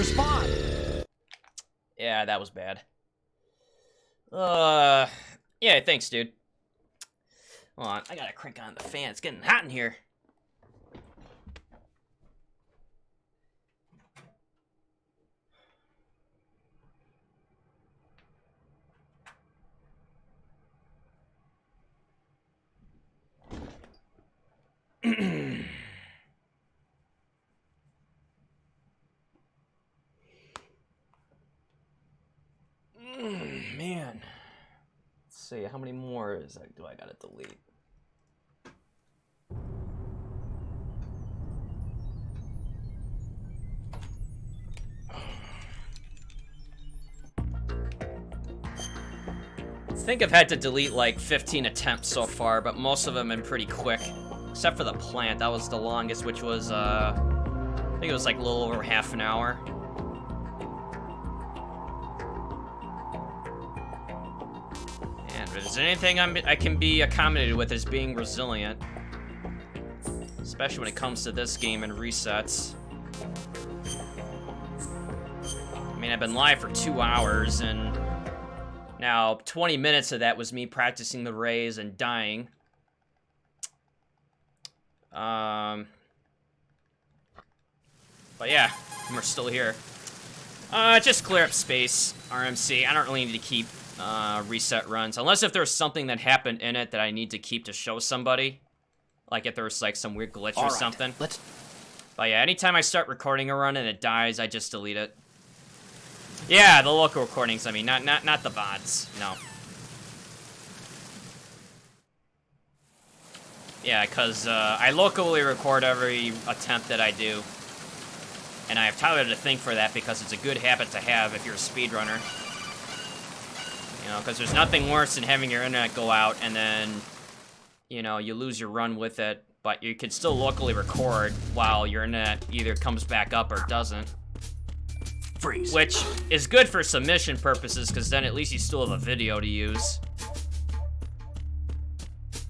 Respond. Yeah, that was bad. Yeah, thanks, dude. Hold on, I gotta crank on the fan. It's getting hot in here. Man. Let's see, how many more do I gotta delete? I think I've had to delete like 15 attempts so far, but most of them have been pretty quick. Except for the plant, that was the longest, which was, I think it was like a little over half an hour. And if there's anything I can be accommodated with is being resilient. Especially when it comes to this game and resets. I mean, I've been live for 2 hours, and now 20 minutes of that was me practicing the raise and dying. But yeah, we're still here. Just clear up space, RMC. I don't really need to keep reset runs, unless if there's something that happened in it that I need to keep to show somebody. Like if there was like some weird glitch or something. But yeah, anytime I start recording a run and it dies, I just delete it. Yeah, the local recordings, I mean, not the VODs, no. Yeah, because I locally record every attempt that I do. And I have Tyler to thank for that because it's a good habit to have if you're a speedrunner. You know, because there's nothing worse than having your internet go out and then, you know, you lose your run with it. But you can still locally record while your internet either comes back up or doesn't. Freeze. Which is good for submission purposes, because then at least you still have a video to use.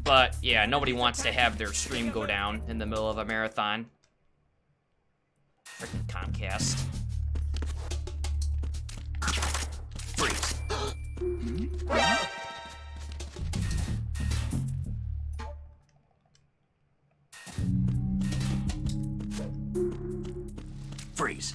But, yeah, nobody wants to have their stream go down in the middle of a marathon. Freaking Comcast. Freeze. Freeze.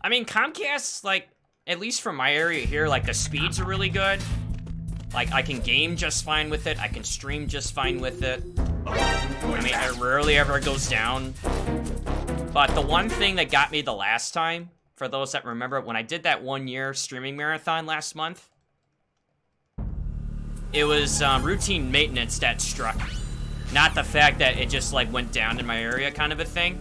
I mean, Comcast, like, at least from my area here, like, the speeds are really good. Like, I can game just fine with it. I can stream just fine with it. I mean, it rarely ever goes down. But the one thing that got me the last time, for those that remember, when I did that 1-year streaming marathon last month, it was routine maintenance that struck. Not the fact that it just, like, went down in my area kind of a thing.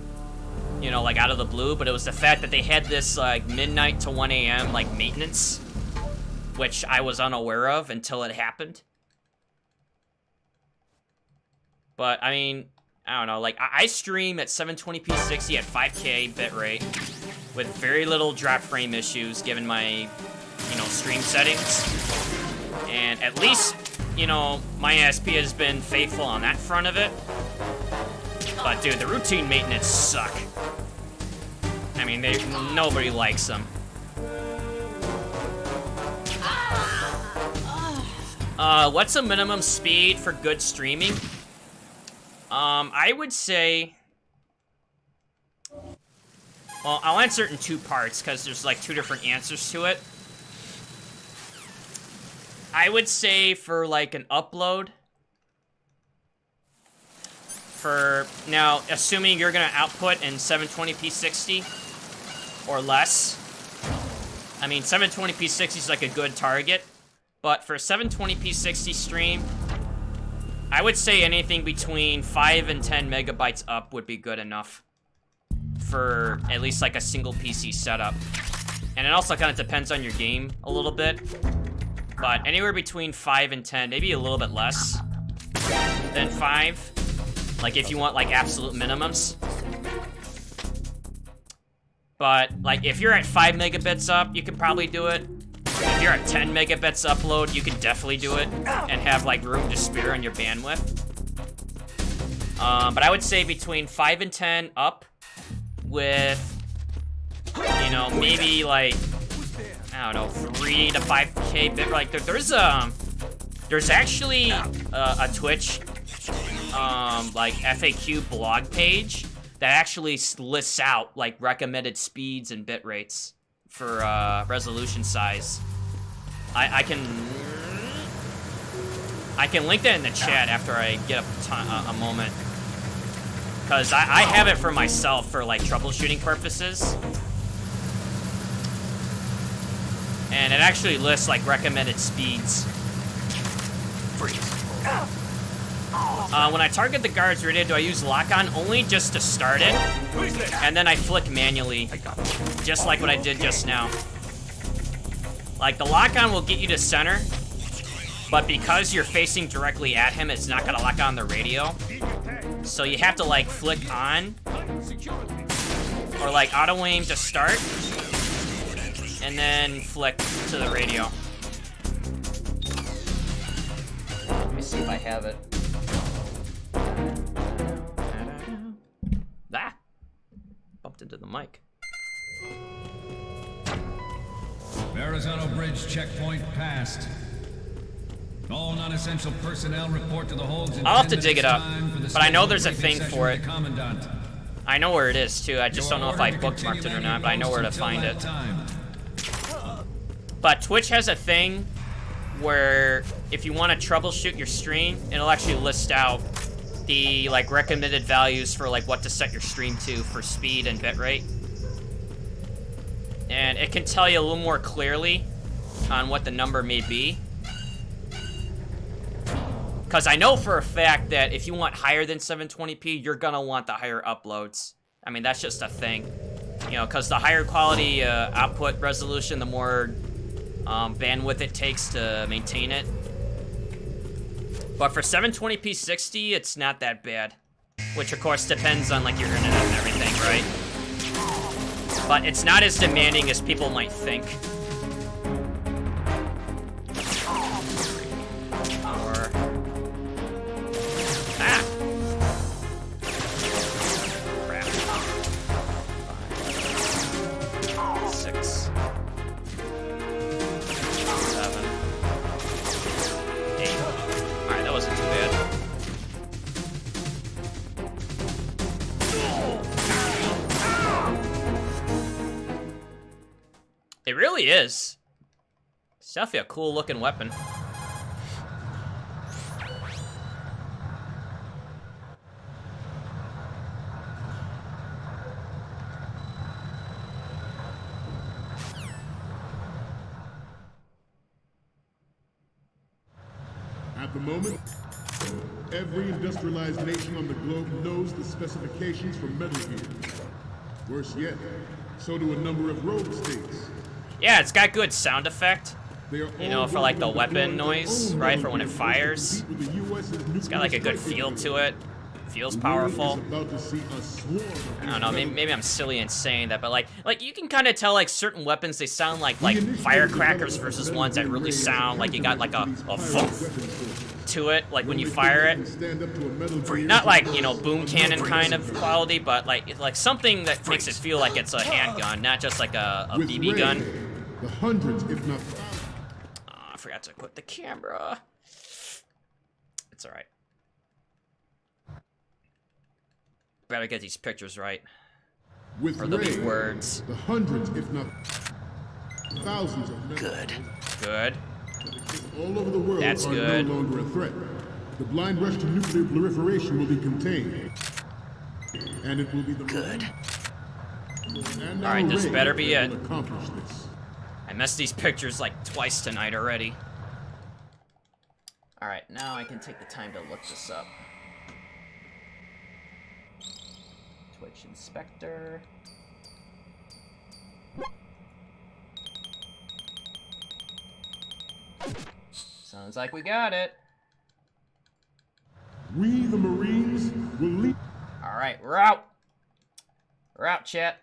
You know, like, out of the blue, but it was the fact that they had this, like, midnight to 1 a.m., like, maintenance, which I was unaware of until it happened. But, I mean, I don't know, like, I stream at 720p 60 at 5K bitrate with very little drop frame issues given my, you know, stream settings. And at least, you know, my ASP has been faithful on that front of it. But, dude, the routine maintenance suck. I mean, nobody likes them. What's a minimum speed for good streaming? I would say... Well, I'll answer it in 2 parts, because there's, like, 2 different answers to it. I would say for, like, an upload... Now, assuming you're gonna output in 720p 60 or less. I mean, 720p 60 is like a good target, but for 720p 60 stream, I would say anything between 5 and 10 megabytes up would be good enough for at least like a single PC setup. And it also kind of depends on your game a little bit, but anywhere between 5 and 10, maybe a little bit less than 5. Like, if you want, like, absolute minimums. But, like, if you're at 5 megabits up, you can probably do it. If you're at 10 megabits upload, you can definitely do it and have, like, room to spare on your bandwidth. But I would say between 5 and 10 up with, you know, maybe, like, I don't know, 3 to 5K bit. Like, there's actually a Twitch, like, FAQ blog page that actually lists out, like, recommended speeds and bit rates for resolution size. I can link that in the chat after I get a moment, because I have it for myself for, like, troubleshooting purposes, and it actually lists, like, recommended speeds. Freeze. When I target the guard's radio, do I use lock-on only just to start it? And then I flick manually, just like what I did just now. Like, the lock-on will get you to center, but because you're facing directly at him, it's not gonna lock on the radio. So you have to, like, flick on, or, like, auto-aim to start, and then flick to the radio. Let me see if I have it. Ah! Bumped into the mic. Verrazano Bridge checkpoint passed. All non-essential personnel report to the holds in I'll have to 10 dig it minutes up, time for the but I know scheduled there's a briefing thing session for with it. the Commandant. I know where it is, too. I just You don't know are if I ordered to bookmarked it continue or not, but I know landing where to posts find until it. that time. But Twitch has a thing where if you want to troubleshoot your stream, it'll actually list out the, like, recommended values for, like, what to set your stream to for speed and bitrate. And it can tell you a little more clearly on what the number may be. Because I know for a fact that if you want higher than 720p, you're gonna want the higher uploads. I mean, that's just a thing. You know, because the higher quality output resolution, the more bandwidth it takes to maintain it. But for 720p 60, it's not that bad. Which, of course, depends on, like, your internet and everything, right? But it's not as demanding as people might think. Or... Ah! Crap. 5, 6, 7, 8. Alright, that wasn't too bad. It really is. It's definitely a cool looking weapon. At the moment, every industrialized nation on the globe knows the specifications for Metal Gear. Worse yet, so do a number of rogue states. Yeah, it's got good sound effect. They are You know, all for, like, the working on weapon deploying their noise, own right, Metal for when it Gear fires. to compete with the US's It's nuclear got, like, a good strike feel brigade. to it. Feels The world powerful. is about to see a swarm of I don't know, these maybe I'm silly in saying that, but like you can kind of tell, like, certain weapons, they sound like firecrackers versus ones that really sound like you got, like, a thump to it, like, when you fire it. Not like, you know, boom cannon kind of quality, but like something that makes it feel like it's a handgun, not just like a BB gun. The hundreds, if not Oh, I forgot to equip the camera. It's alright. Better get these pictures right. with Or there'll be Ray, words. the hundreds, if not thousands of metal Good. Good. all over the world That's are good. no longer a threat. The blind rush to nuclear proliferation will be contained. And it will be the Good. And Alright, this Ray better be will it. accomplish this. I messed these pictures like twice tonight already. Alright, now I can take the time to look this up. Twitch Inspector. Sounds like we got it. We, the Marines, will lead. Alright, we're out. We're out, chat.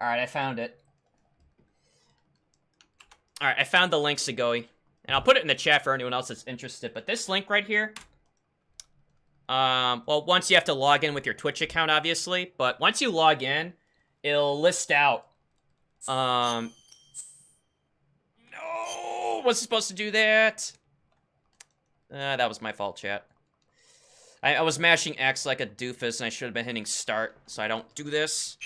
Alright, I found it. Alright, I found the links to Goey. And I'll put it in the chat for anyone else that's interested. But this link right here... well, once you have to log in with your Twitch account, obviously. But once you log in, it'll list out... No! Wasn't supposed to do that. That was my fault, chat. I was mashing X like a doofus, and I should have been hitting start, so I don't do this.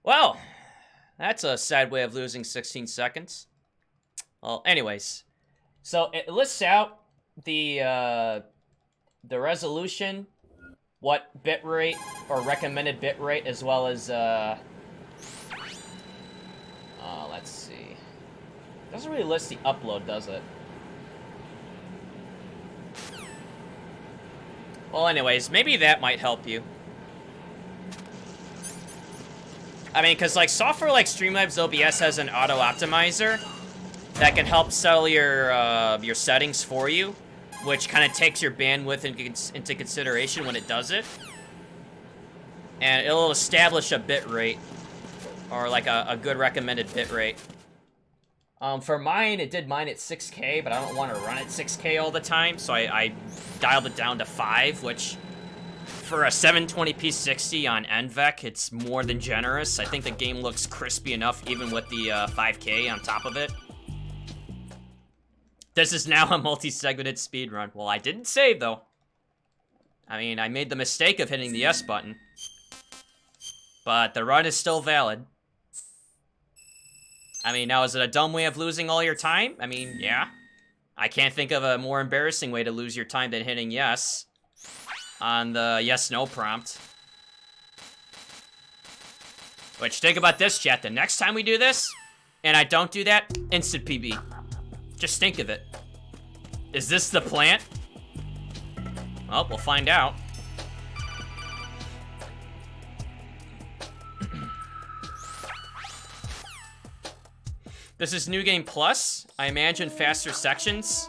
Well, that's a sad way of losing 16 seconds. Well, anyways. So, it lists out the resolution, what bitrate, or recommended bitrate, as well as, let's see. It doesn't really list the upload, does it? Well, anyways, maybe that might help you. I mean, because, like, software like Streamlabs OBS has an auto-optimizer that can help settle your settings for you, which kind of takes your bandwidth into consideration when it does it. And it'll establish a bitrate, or, like, a good recommended bitrate. For mine, it did mine at 6K, but I don't want to run at 6K all the time, so I dialed it down to 5, which... For a 720p 60 on NVEC, it's more than generous. I think the game looks crispy enough even with the 5K on top of it. This is now a multi-segmented speedrun. Well, I didn't save, though. I mean, I made the mistake of hitting the S button. But the run is still valid. I mean, now is it a dumb way of losing all your time? I mean, yeah. I can't think of a more embarrassing way to lose your time than hitting yes on the yes-no prompt. Which, think about this, chat. The next time we do this, and I don't do that, instant PB. Just think of it. Is this the plant? Well, we'll find out. This is New Game Plus. I imagine faster sections.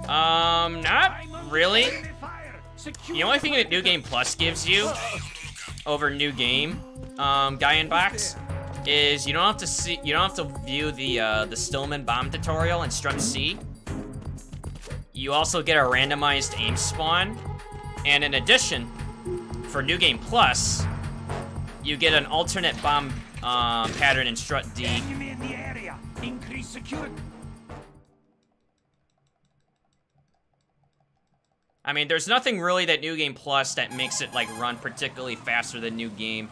Not really. The only thing that New Game Plus gives you over New Game, Guy in Box, is you don't have to view the Stillman bomb tutorial in Strut C. You also get a randomized aim spawn, and in addition, for New Game Plus, you get an alternate bomb pattern in Strut D. Enemy in the area. Increase security. I mean, there's nothing really that New Game Plus that makes it, like, run particularly faster than New Game.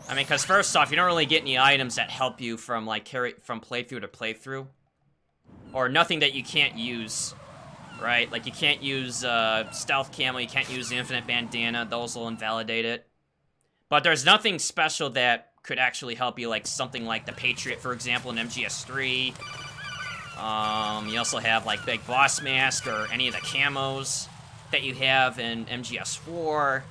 I mean, because first off, you don't really get any items that help you from, like, from playthrough to playthrough. Or nothing that you can't use, right? Like, you can't use Stealth Camo, you can't use the Infinite Bandana, those will invalidate it. But there's nothing special that could actually help you, like something like the Patriot, for example, in MGS3. You also have, like, BigBoss Mask or any of the camos that you have in MGS4.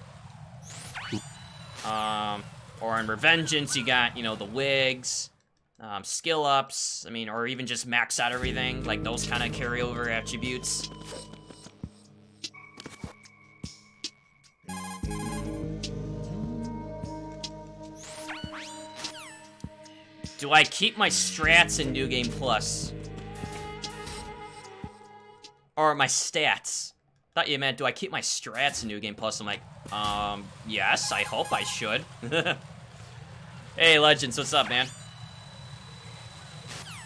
Or in Revengeance, you got, you know, the wigs, skill ups, I mean, or even just max out everything, like those kind of carryover attributes. Do I keep my strats in New Game Plus? Or my stats? Thought you meant, do I keep my strats in New Game Plus? I'm like, yes, I hope I should. Hey, Legends, what's up, man?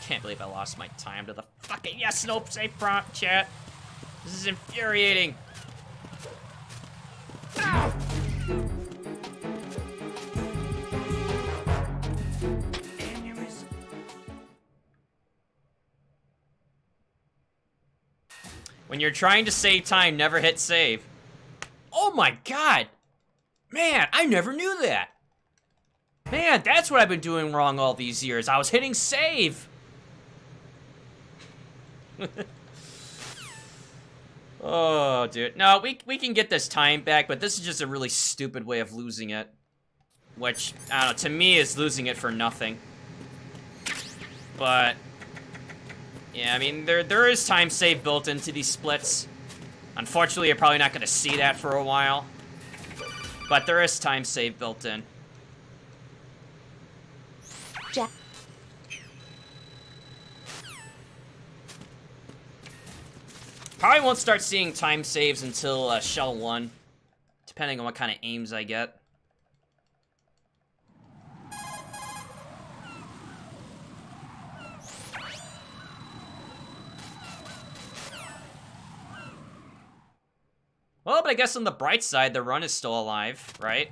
Can't believe I lost my time to the fucking yes, nope, save prompt, chat. This is infuriating. Ow! When you're trying to save time, never hit save. Oh my god! Man, I never knew that! Man, that's what I've been doing wrong all these years. I was hitting save! Oh, dude. No, we can get this time back, but this is just a really stupid way of losing it. Which, I don't know, to me is losing it for nothing. But... yeah, I mean, there is time save built into these splits. Unfortunately, you're probably not going to see that for a while. But there is time save built in. Jack. Probably won't start seeing time saves until Shell 1. Depending on what kind of aims I get. Well, but I guess on the bright side, the run is still alive, right?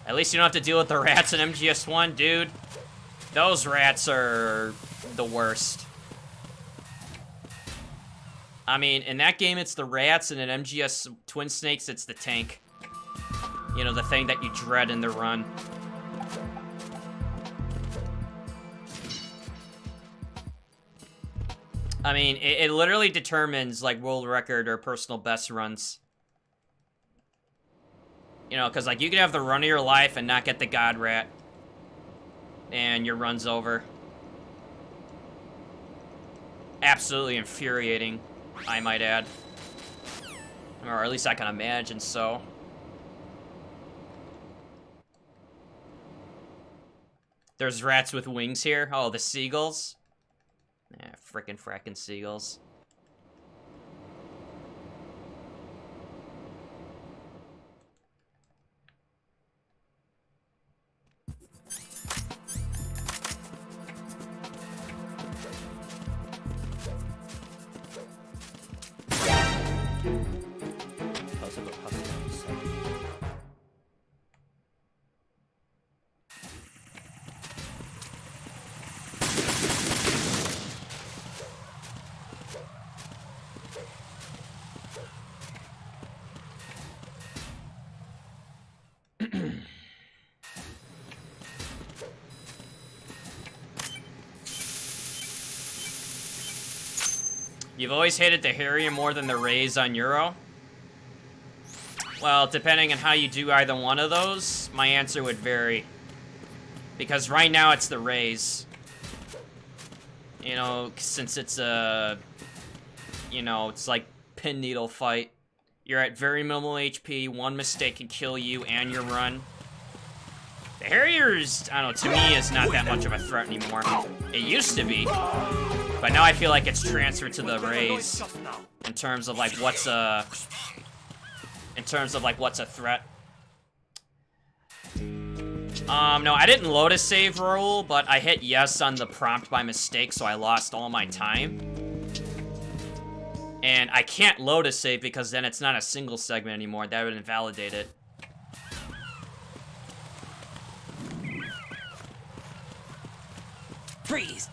At least you don't have to deal with the rats in MGS1, dude. Those rats are the worst. I mean, in that game, it's the rats, and in MGS Twin Snakes, it's the tank. You know, the thing that you dread in the run. I mean, it literally determines, like, world record or personal best runs. You know, because, like, you can have the run of your life and not get the God Rat. And your run's over. Absolutely infuriating, I might add. Or at least I can imagine so. There's rats with wings here. Oh, the seagulls. Yeah, frickin' seagulls. You've always hated the Harrier more than the Rays on Euro? Well, depending on how you do either one of those, my answer would vary. Because right now it's the Rays. You know, since it's a... You know, it's like pin needle fight. You're at very minimal HP, one mistake can kill you and your run. The Harriers, I don't know, to me is not that much of a threat anymore. It used to be. But now I feel like it's transferred to the Rays in terms of like what's a threat. No, I didn't load a save rule, but I hit yes on the prompt by mistake, so I lost all my time. And I can't load a save because then it's not a single segment anymore. That would invalidate it. Freeze!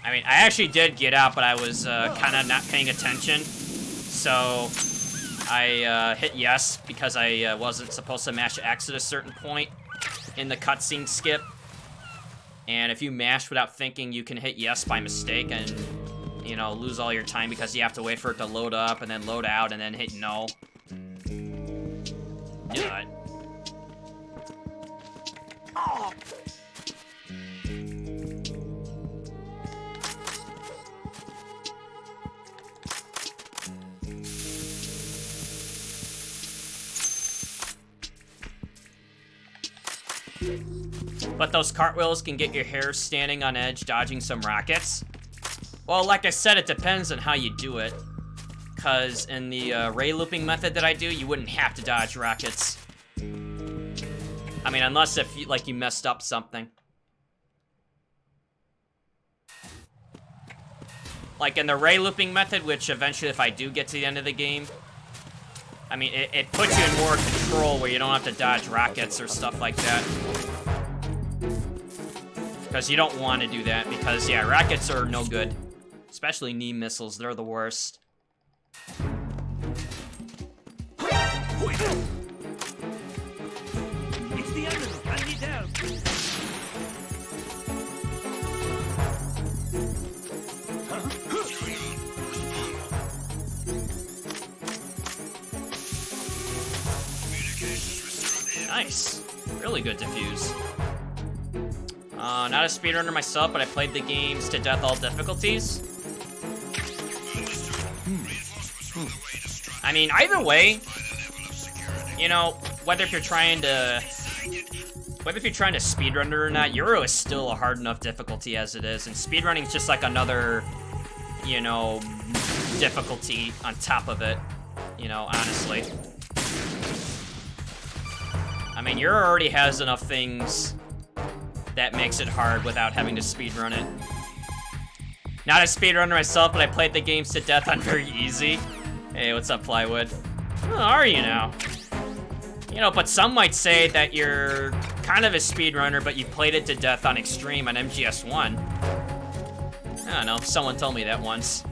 I mean, I actually did get out, but I was kind of not paying attention. So I hit yes because I wasn't supposed to mash X at a certain point in the cutscene skip. And if you mash without thinking, you can hit yes by mistake and, you know, lose all your time because you have to wait for it to load up and then load out and then hit no. Nut. Oh. But those cartwheels can get your hair standing on edge, dodging some rockets. Well, like I said, it depends on how you do it. Because in the ray looping method that I do, you wouldn't have to dodge rockets. I mean, unless if you, like, you messed up something. Like in the ray looping method, which eventually if I do get to the end of the game, I mean, it puts you in more control where you don't have to dodge rockets or stuff like that. Because you don't want to do that, because, yeah, rockets are no good. Especially knee missiles, they're the worst. It's the enemy! I need help! Nice. Really good defuse. Not a speedrunner myself, but I played the games to death all difficulties. I mean, either way, you know, whether if you're trying to speedrun it or not, Euro is still a hard enough difficulty as it is, and speedrunning is just like another, you know, difficulty on top of it, you know, honestly. I mean, Euro already has enough things that makes it hard without having to speedrun it. Not a speedrunner myself, but I played the games to death on very easy. Hey, what's up, Plywood? Who are you now? You know, but some might say that you're kind of a speedrunner, but you played it to death on Extreme on MGS2. I don't know, someone told me that once.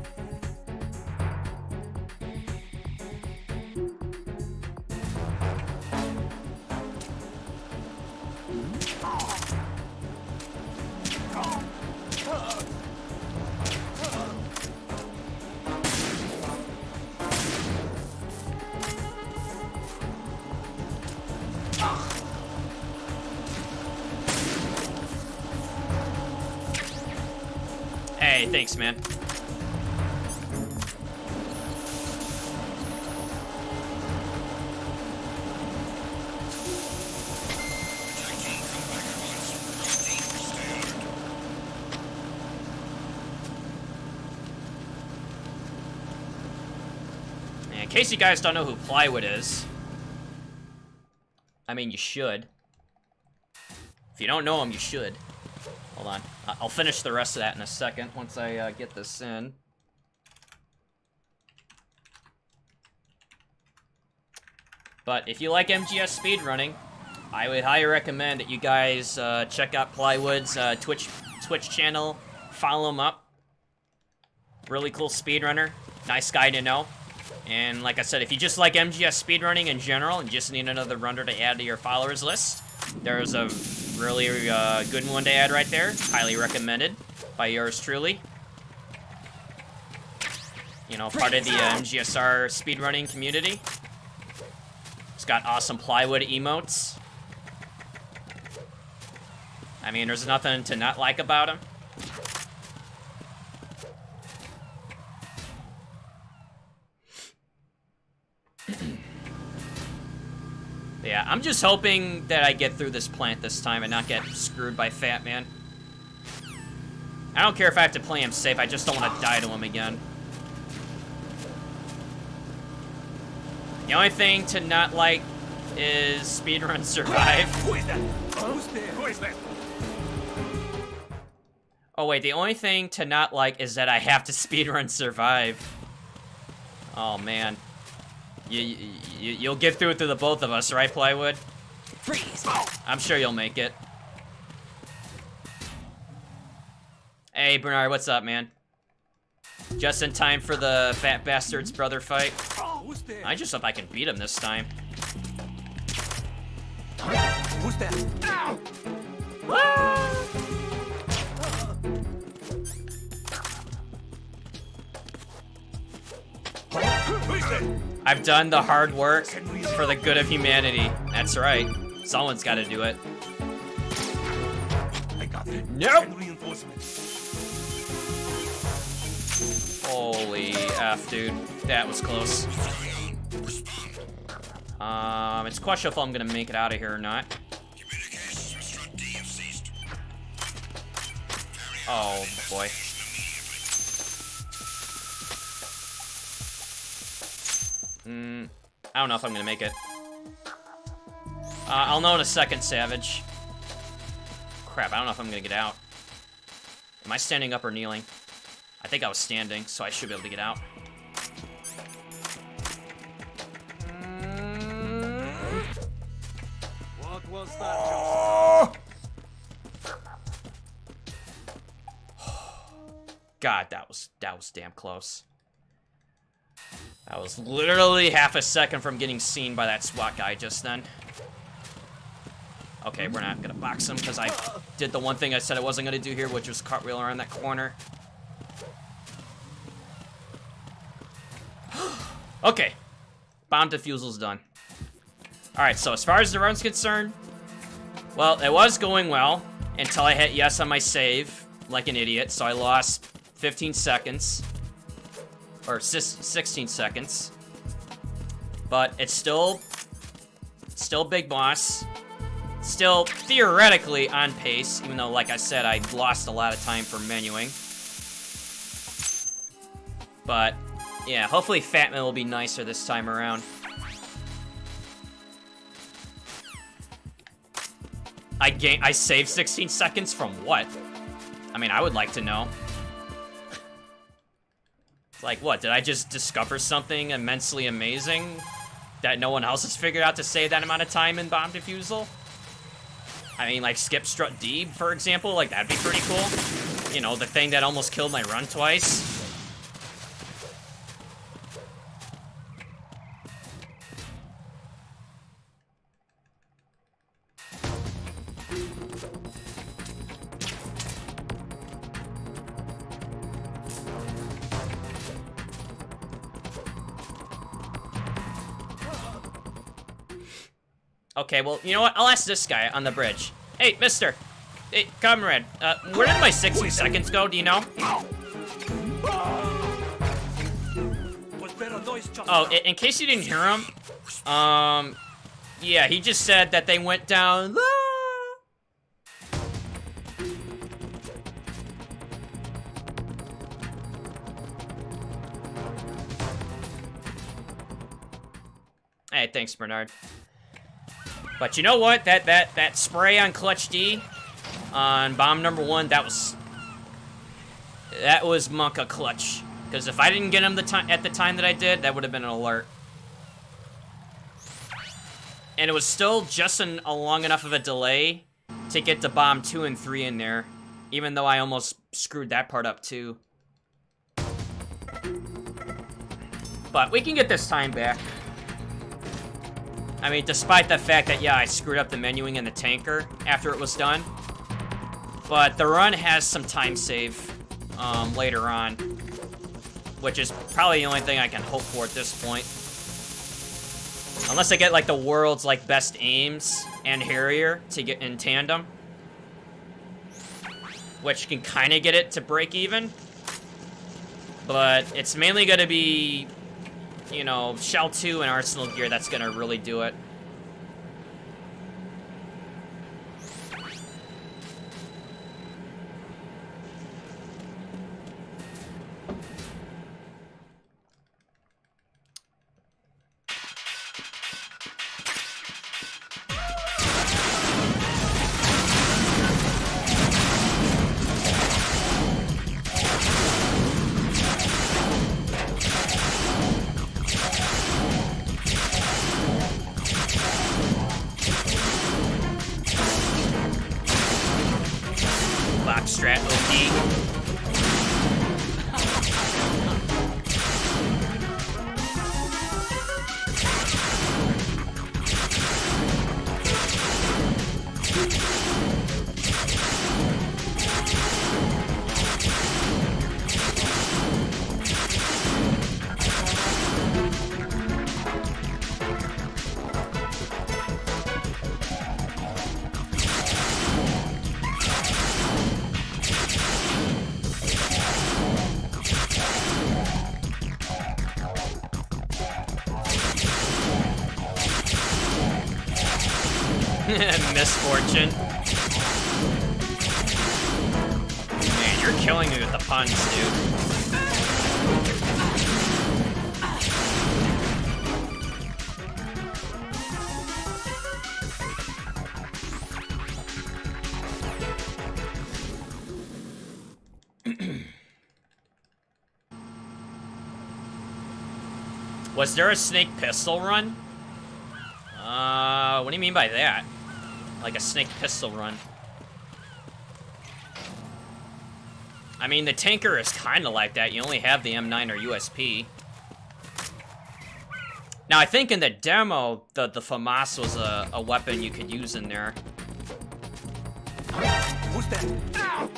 Hey, thanks, man. In case you guys don't know who Plywood is, I mean, you should. If you don't know him, you should. Hold on. I'll finish the rest of that in a second once I get this in. But if you like MGS speedrunning, I would highly recommend that you guys check out Plywood's Twitch channel. Follow him up. Really cool speedrunner. Nice guy to know. And like I said, if you just like MGS speedrunning in general and just need another runner to add to your followers list, there's a really good one to add right there. Highly recommended by yours truly. You know, part of the MGSR speedrunning community. It's got awesome Plywood emotes. I mean, there's nothing to not like about him. Yeah, I'm just hoping that I get through this plant this time and not get screwed by Fat Man. I don't care if I have to play him safe, I just don't want to die to him again. The only thing to not like is Speedrun Survive. Who is that? Who's there? Who is that? Oh wait, the only thing to not like is that I have to Speedrun Survive. Oh man. You'll get through it to the both of us, right, Plywood? Freeze! I'm sure you'll make it. Hey, Bernard, what's up, man? Just in time for the Fat Bastard's brother fight. Who's there? I just hope I can beat him this time. Who's that? Ow! Who is that? I've done the hard work for the good of humanity. That's right. Someone's got to do it. I got it. Nope. Reinforcements. Holy F, dude. That was close. It's questionable if I'm gonna make it out of here or not. Oh, boy. I don't know if I'm gonna make it. I'll know in a second, Savage. Crap, I don't know if I'm gonna get out. Am I standing up or kneeling? I think I was standing, so I should be able to get out. What was that? God, that was damn close. That was literally half a second from getting seen by that SWAT guy just then. Okay, we're not gonna box him because I did the one thing I said I wasn't gonna do here, which was cartwheel around that corner. Okay, bomb defusal done. All right, so as far as the run's concerned, well, it was going well until I hit yes on my save like an idiot, so I lost 15 seconds. Or 16 seconds. But it's still Big Boss. Still theoretically on pace, even though, like I said, I lost a lot of time for menuing. But yeah, hopefully Fatman will be nicer this time around. I saved 16 seconds from what? I mean, I would like to know. It's like, what, did I just discover something immensely amazing that no one else has figured out to save that amount of time in bomb defusal? I mean, like skip strut D, for example, like that'd be pretty cool. You know, the thing that almost killed my run twice. Okay, well, you know what? I'll ask this guy on the bridge. Hey, mister. Hey, comrade. Where did my 60 seconds go? Do you know? Oh, in case you didn't hear him, yeah, he just said that they went down. Hey, thanks, Bernard. But you know what? That spray on Clutch D on bomb number 1, that was Monka clutch. Because if I didn't get him at the time that I did, that would have been an alert. And it was still just a long enough of a delay to get the bomb 2 and 3 in there, even though I almost screwed that part up too. But we can get this time back. I mean, despite the fact that, yeah, I screwed up the menuing in the tanker after it was done. But the run has some time save later on, which is probably the only thing I can hope for at this point. Unless I get, like, the world's, like, best aims and Harrier to get in tandem. Which can kind of get it to break even. But it's mainly going to be, you know, Shell 2 and Arsenal gear that's gonna really do it. Strat OP. Misfortune. Man, you're killing me with the puns, dude. Was there a snake pistol run? What do you mean by that? Like a snake pistol run. I mean, the tanker is kind of like that. You only have the M9 or USP. Now, I think in the demo, the FAMAS was a weapon you could use in there. Who's that? Ow!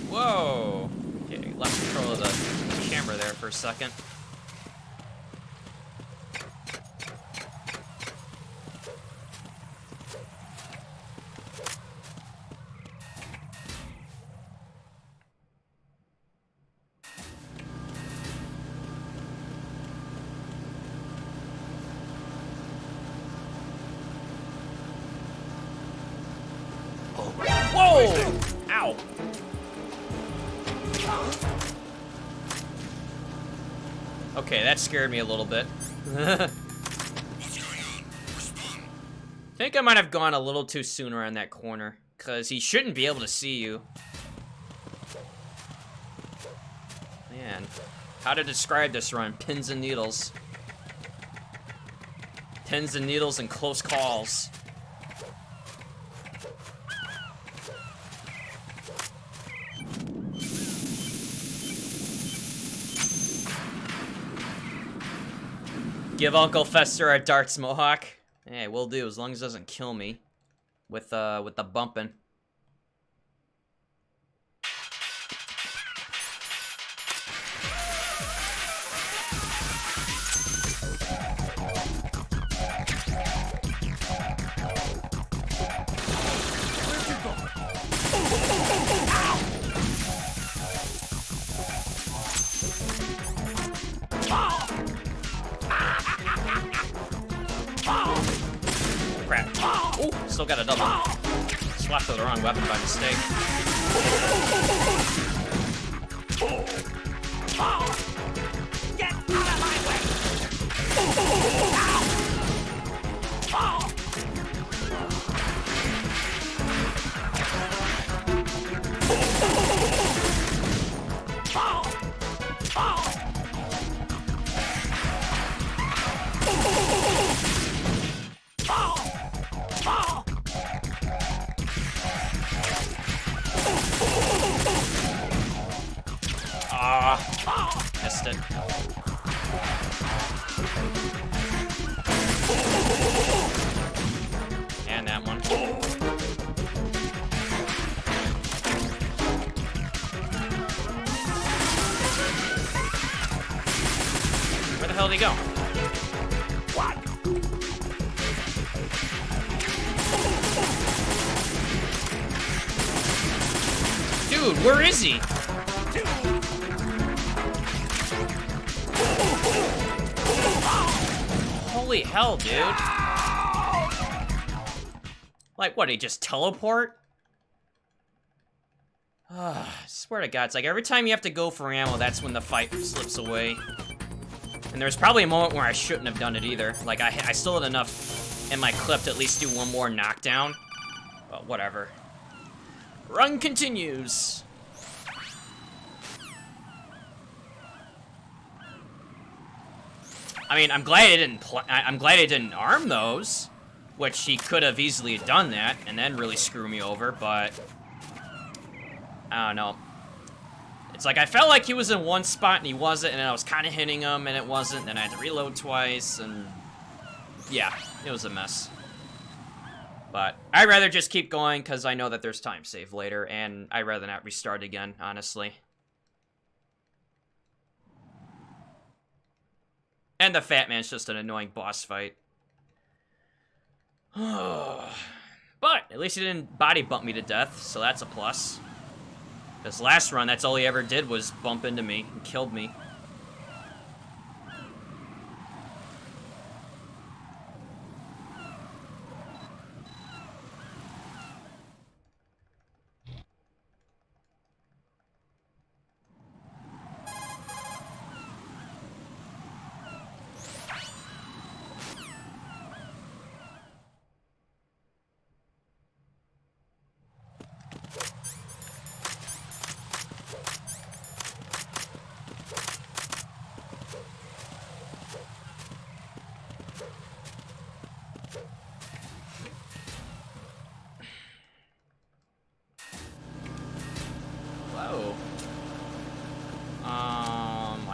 Whoa! Okay, lost control of the camera there for a second. Whoa! Ow! Okay, that scared me a little bit. I think I might have gone a little too soon around that corner, because he shouldn't be able to see you. Man, how to describe this run? Pins and needles. Pins and needles and close calls. Give Uncle Fester a darts mohawk. Hey, will do, as long as it doesn't kill me with the bumping. Crap. Ooh, still got a double. Swapped to the wrong weapon by mistake. Get out of my Missed it. And that one. Where the hell did he go? What? Dude, where is he? Holy hell, dude. Like, what, did he just teleport? I swear to God, it's like every time you have to go for ammo, that's when the fight slips away. And there's probably a moment where I shouldn't have done it either. Like, I still had enough in my clip to at least do one more knockdown. But whatever. Run continues. I mean, I'm glad he didn't arm those, which he could have easily done that and then really screw me over, but I don't know. It's like I felt like he was in one spot and he wasn't, and I was kind of hitting him and it wasn't, then I had to reload twice, and yeah, it was a mess. But I'd rather just keep going because I know that there's time save later, and I'd rather not restart again, honestly. And the Fat Man's just an annoying boss fight. But at least he didn't body bump me to death, so that's a plus. Because last run, that's all he ever did was bump into me and killed me.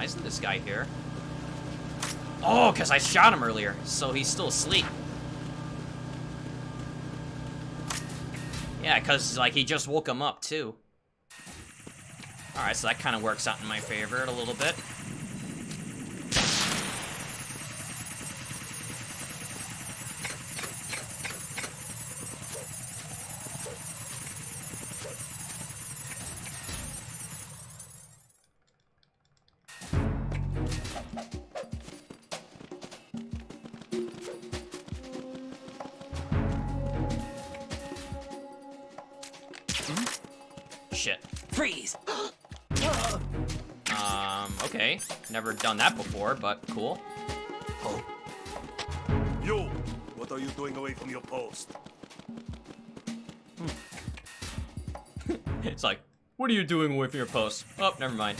Why isn't this guy here? Oh, because I shot him earlier, so he's still asleep. Yeah, because, like, he just woke him up, too. Alright, so that kind of works out in my favor a little bit. Shit. Freeze! Okay. Never done that before, but cool. Oh. You! What are you doing away from your post? It's like, what are you doing with your post? Oh, never mind.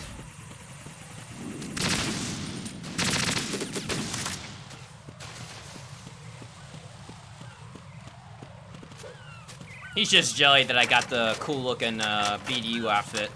He's just jelly that I got the cool looking BDU outfit.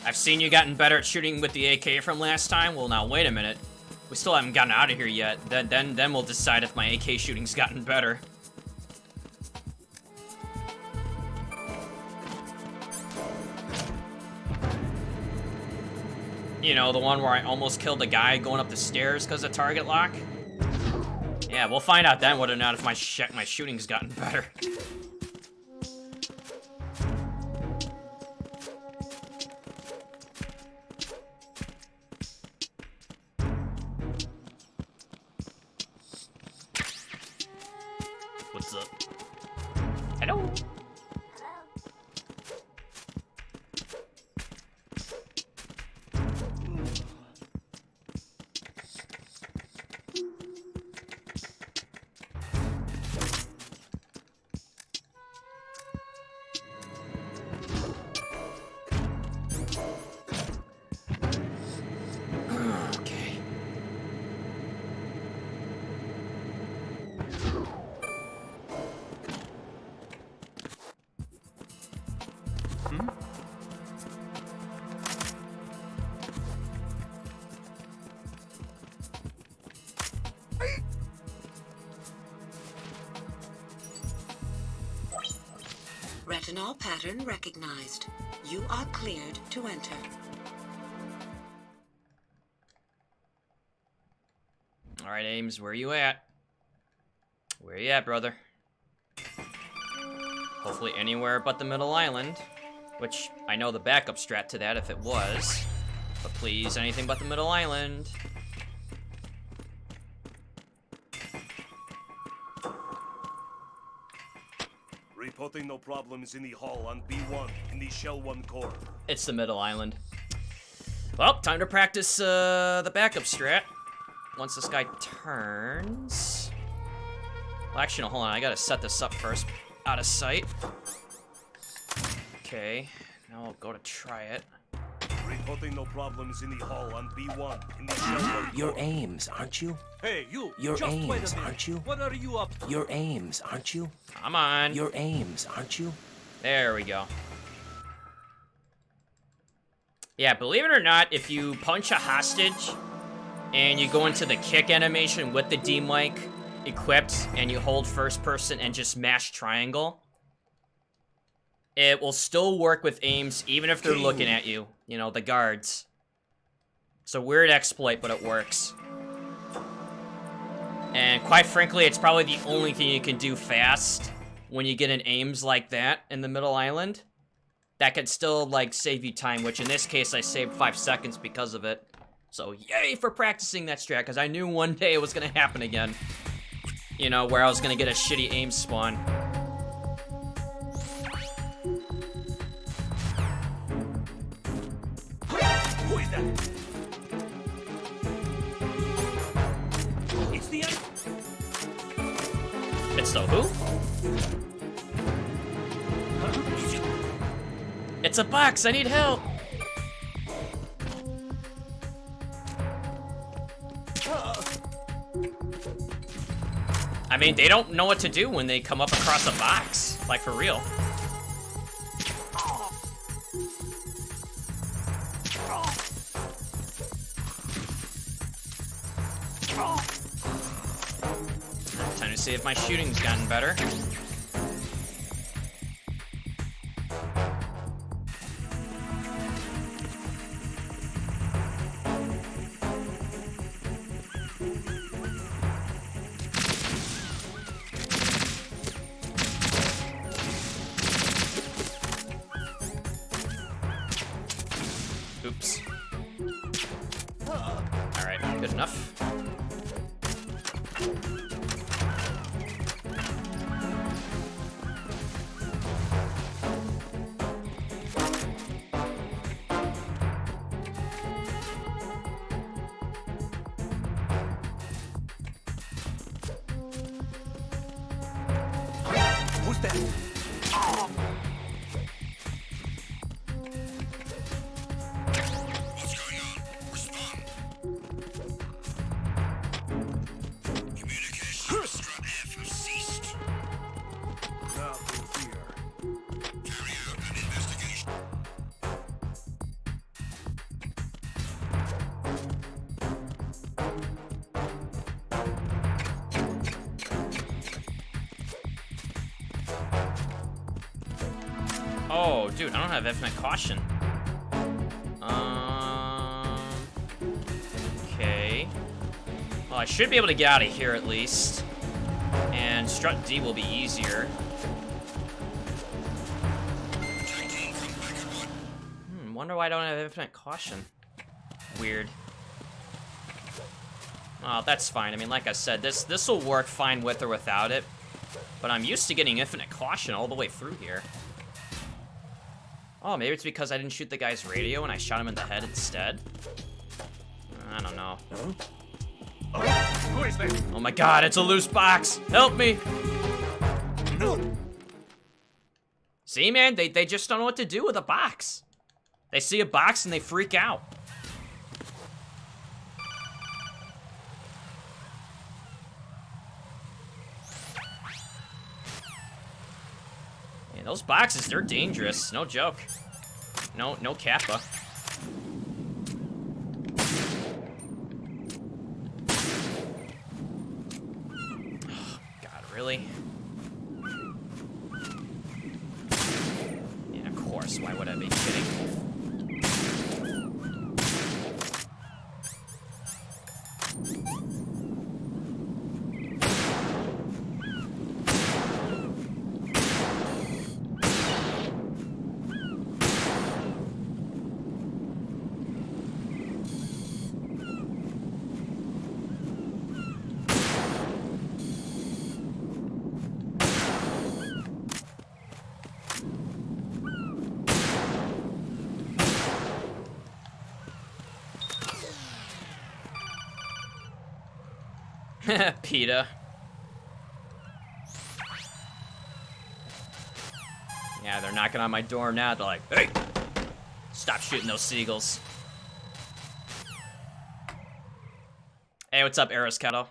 I've seen you gotten better at shooting with the AK from last time. Well, now wait a minute. We still haven't gotten out of here yet. Then we'll decide if my AK shooting's gotten better. You know, the one where I almost killed a guy going up the stairs because of target lock? Yeah, we'll find out then whether or not if my shooting's gotten better. What's up? Hello? Okay. Retinol pattern recognized. You are cleared to enter. Alright, Ames, where you at? Where you at, brother? Hopefully anywhere but the middle island. Which, I know the backup strat to that if it was. But please, anything but the middle island. Reporting no problems in the hall on B1 in the Shell 1 core. It's the middle island. Well, time to practice the backup strat. Once this guy turns... Well, actually, no, hold on. I gotta set this up first. Out of sight. Okay. Now I'll go to try it. Reporting no problems in the hall on B1 in the Shell 1 core. Your aims, aren't you? Hey, you! Your Just wait a aims, minute. aren't you? What are you up to? Your aims, aren't you? Come on. Your aims, aren't you? There we go. Yeah, believe it or not, if you punch a hostage and you go into the kick animation with the D-mic equipped and you hold first person and just mash triangle, it will still work with aims even if they're looking at you. You know, the guards. It's a weird exploit, but it works. And quite frankly, it's probably the only thing you can do fast when you get an aims like that in the middle island. That could still, like, save you time, which in this case, I saved 5 seconds because of it. So, yay for practicing that strat, because I knew one day it was going to happen again. You know, where I was going to get a shitty aim spawn. Who is that? It's the end. It's the who? It's a box, I need help! I mean, they don't know what to do when they come up across a box. Like, for real. Time to see if my shooting's gotten better. Oops. Alright, good enough. Who's that? What's going on? Respond. Communication strut F have ceased. Nothing here. Carry out an investigation. Oh, dude, I don't have infinite caution. Okay. Well, I should be able to get out of here at least. And strut D will be easier. Wonder why I don't have infinite caution. Weird. Oh, that's fine. I mean, like I said, this will work fine with or without it. But I'm used to getting infinite caution all the way through here. Oh, maybe it's because I didn't shoot the guy's radio and I shot him in the head instead? I don't know. Who is that? Oh my god, it's a loose box! Help me! See, man, they just don't know what to do with a box. They see a box and they freak out. Man, those boxes, they're dangerous. No joke. No kappa. God, really? Yeah, of course. Why would I be kidding? PETA. Yeah, they're knocking on my door now. They're like, hey, stop shooting those seagulls. Hey, what's up, Aeroscato?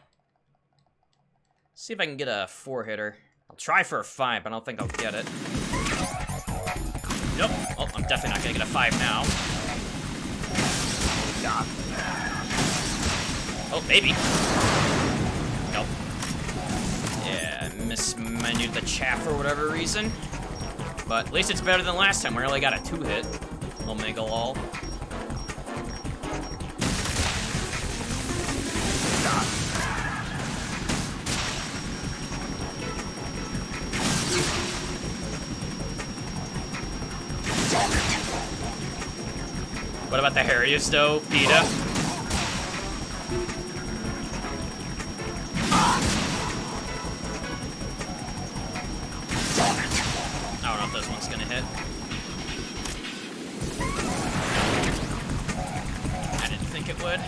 See if I can get a 4-hitter. I'll try for a 5, but I don't think I'll get it. Nope. Oh, I'm definitely not gonna get a 5 now. Oh, maybe. Nope. Yeah, I mismenued the chat for whatever reason. But at least it's better than last time where I only got a 2-hit. Omega lol. What about the hairiest though, PETA? I don't know if this one's gonna hit. I didn't think it would.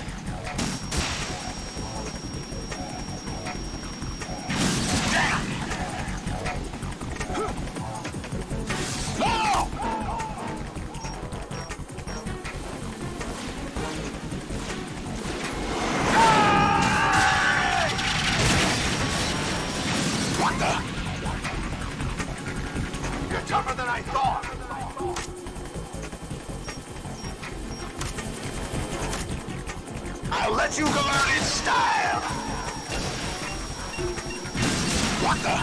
I'll let you come out in style! What the?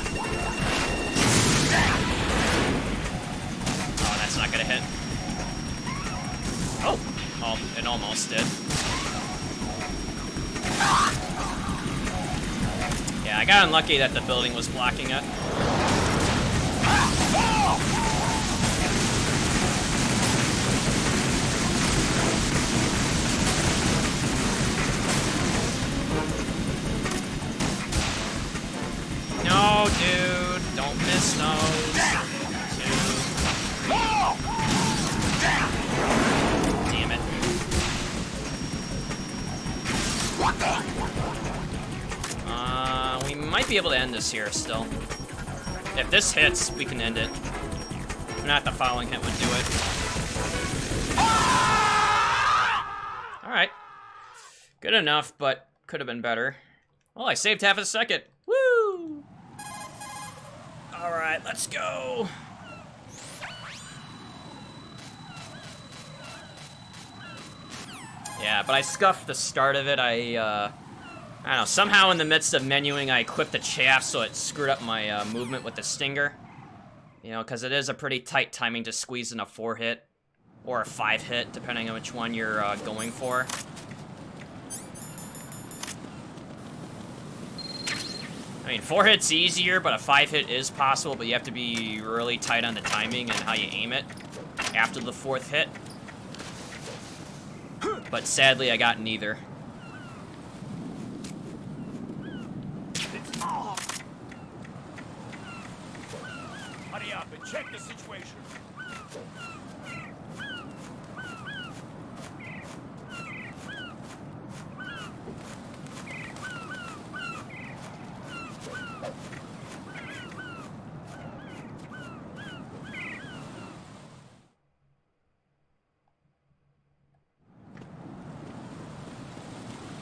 Oh, that's not gonna hit. Oh! Oh, it almost did. Yeah, I got unlucky that the building was blocking it. No, dude, don't miss those. Damn it. We might be able to end this here still. If this hits, we can end it. If not, the following hit would do it. Alright. Good enough, but could have been better. Well, I saved half a second. Woo! Alright, let's go. Yeah, but I scuffed the start of it. I don't know, somehow in the midst of menuing, I equipped the chaff, so it screwed up my movement with the stinger. You know, because it is a pretty tight timing to squeeze in a 4-hit, or a 5-hit, depending on which one you're going for. I mean, 4-hit's easier, but a 5-hit is possible, but you have to be really tight on the timing and how you aim it after the 4th hit. But sadly, I got neither. Hurry up and check the situation.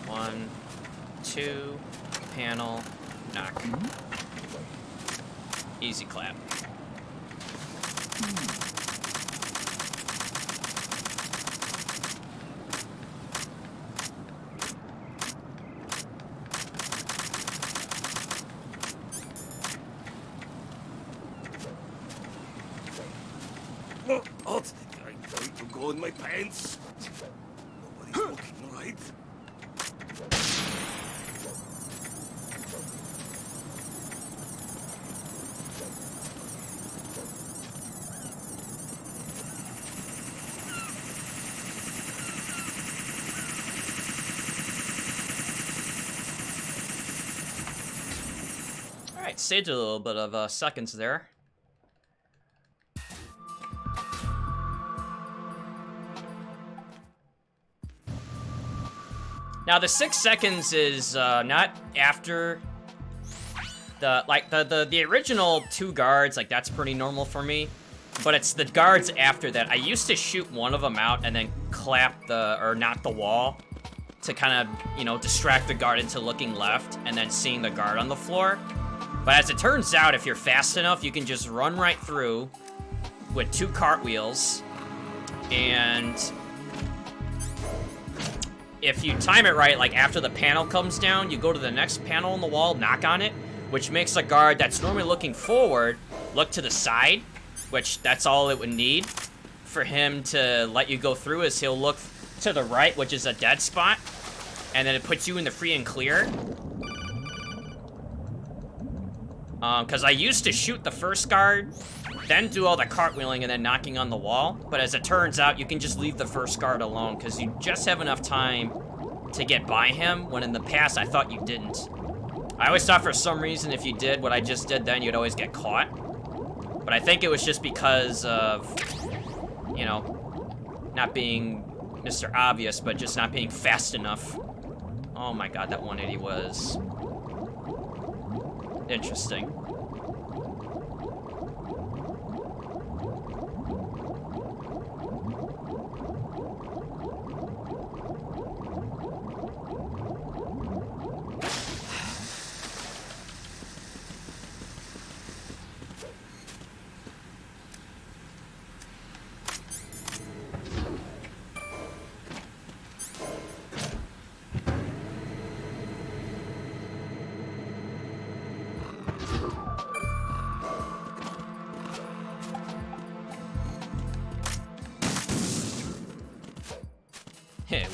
One, two, panel, knock. Easy clap. What? I'm going to go in my pants. Nobody's looking right. Alright, saved a little bit of seconds there. Now the 6 seconds is not after the original 2 guards, like that's pretty normal for me. But it's the guards after that. I used to shoot one of them out and then clap or knock the wall to kind of, you know, distract the guard into looking left and then seeing the guard on the floor. But as it turns out, if you're fast enough, you can just run right through with 2 cartwheels. And if you time it right, like after the panel comes down, you go to the next panel on the wall, knock on it, which makes a guard that's normally looking forward look to the side, which that's all it would need for him to let you go through, is he'll look to the right, which is a dead spot, and then it puts you in the free and clear. Because I used to shoot the first guard, then do all the cartwheeling and then knocking on the wall. But as it turns out, you can just leave the first guard alone because you just have enough time to get by him, when in the past I thought you didn't. I always thought for some reason if you did what I just did then, you'd always get caught. But I think it was just because of, you know, not being Mr. Obvious, but just not being fast enough. Oh my god, that 180 was interesting.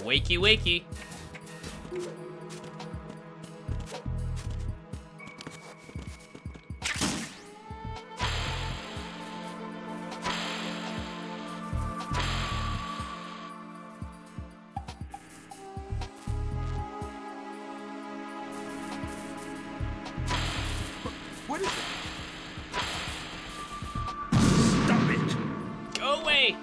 Wakey, wakey. What is it? Stop it! Go away!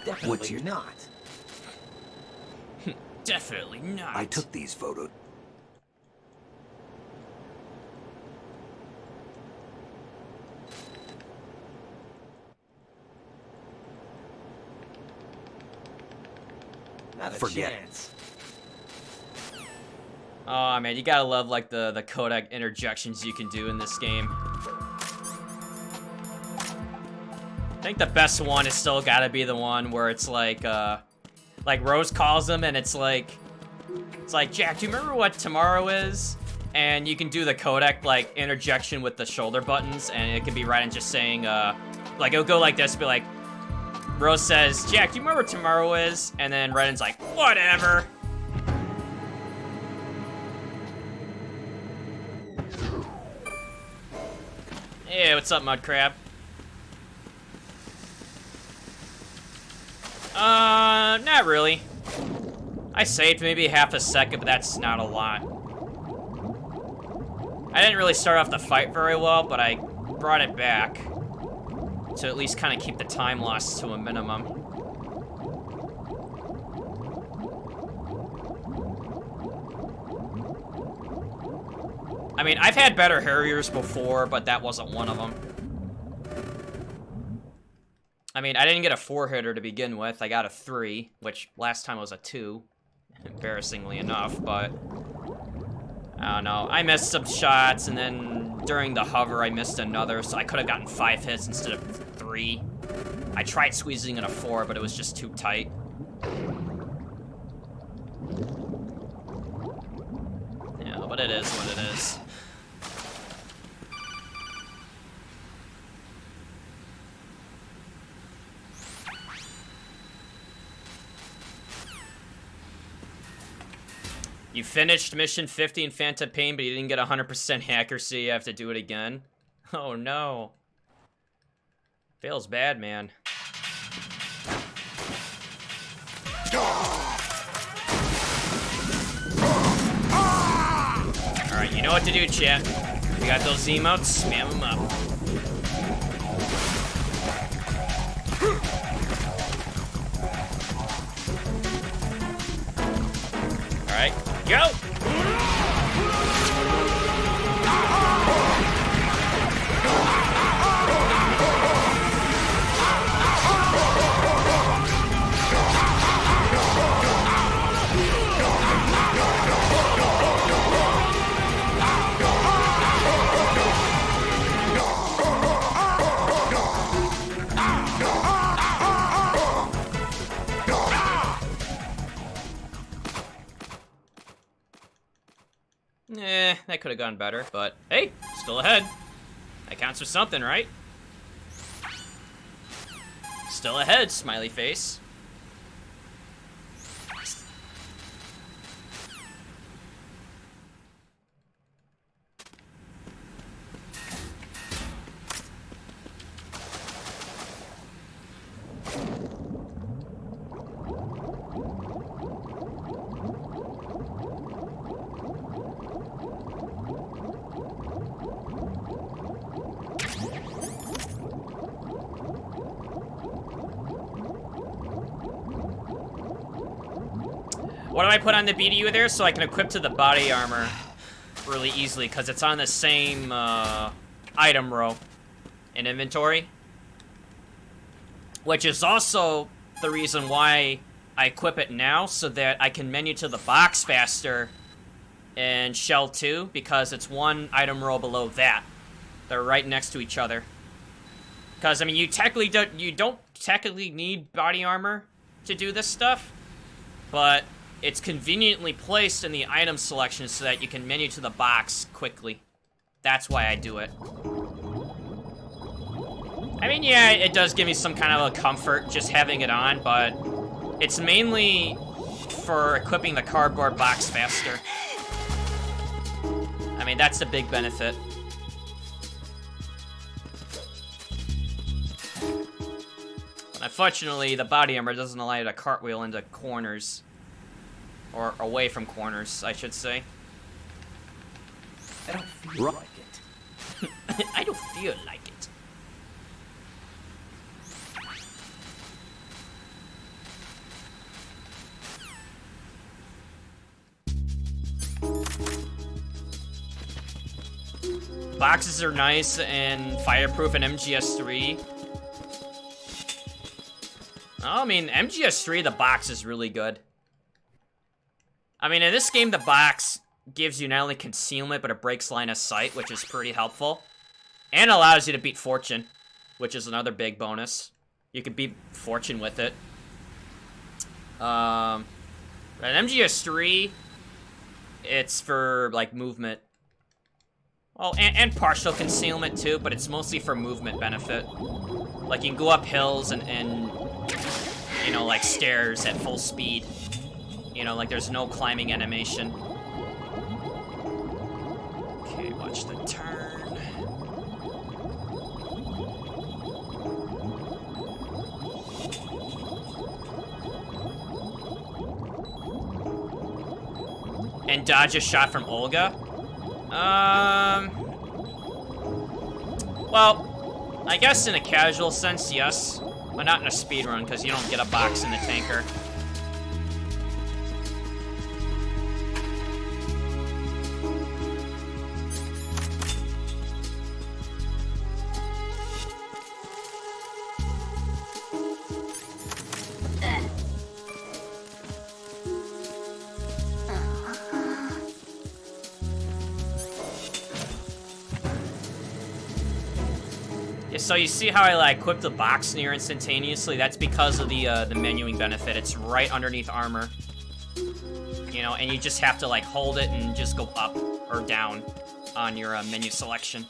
Definitely not. Definitely not. I took these photos. Not a Forget it. chance. Oh man, you gotta love like the codec interjections you can do in this game. I think the best one is still gotta be the one where it's like Rose calls him and it's like Jack, do you remember what tomorrow is? And you can do the codec like interjection with the shoulder buttons, and it can be right in just saying like it'll go like this, be like Rose says, Jack, do you remember what tomorrow is? And then Redden's like, whatever. Hey, what's up, Mudcrab? Not really. I saved maybe half a second, but that's not a lot. I didn't really start off the fight very well, but I brought it back to at least kind of keep the time loss to a minimum. I mean, I've had better Harriers before, but that wasn't one of them. I mean, I didn't get a 4-hitter to begin with. I got a 3, which last time was a 2, embarrassingly enough, but I don't know. I missed some shots, and then during the hover, I missed another, so I could have gotten 5 hits instead of 3. I tried squeezing in a 4, but it was just too tight. Yeah, but it is what it is. You finished mission 50 in Phantom Pain, but you didn't get 100% accuracy. You have to do it again. Oh no. Feels bad, man. Alright, you know what to do, chat. You got those emotes? Spam them up. Alright, go! That could have gone better, but hey, still ahead. That counts for something, right? Still ahead, smiley face. What do I put on the BDU there? So I can equip to the body armor really easily, because it's on the same item row in inventory. Which is also the reason why I equip it now, so that I can menu to the box faster in Shell 2, because it's one item row below that. They're right next to each other. Because, I mean, you don't technically need body armor to do this stuff, but it's conveniently placed in the item selection so that you can menu to the box quickly. That's why I do it. I mean, yeah, it does give me some kind of a comfort just having it on, but it's mainly for equipping the cardboard box faster. I mean, that's the big benefit. Unfortunately, the body armor doesn't allow you to cartwheel into corners. Or away from corners, I should say. I don't feel like it. I don't feel like it. Boxes are nice and fireproof in MGS3. Oh, I mean, MGS3, the box is really good. I mean, in this game, the box gives you not only concealment, but it breaks line of sight, which is pretty helpful. And allows you to beat Fortune, which is another big bonus. You can beat Fortune with it. But in MGS3, it's for, like, movement. Well, and partial concealment, too, but it's mostly for movement benefit. Like, you can go up hills and you know, like, stairs at full speed. You know, like, there's no climbing animation. Okay, watch the turn. And dodge a shot from Olga? Well, I guess in a casual sense, yes. But not in a speedrun, because you don't get a box in the tanker. So you see how I like equip the box near instantaneously? That's because of the menuing benefit. It's right underneath armor. You know, and you just have to like hold it and just go up or down on your menu selection.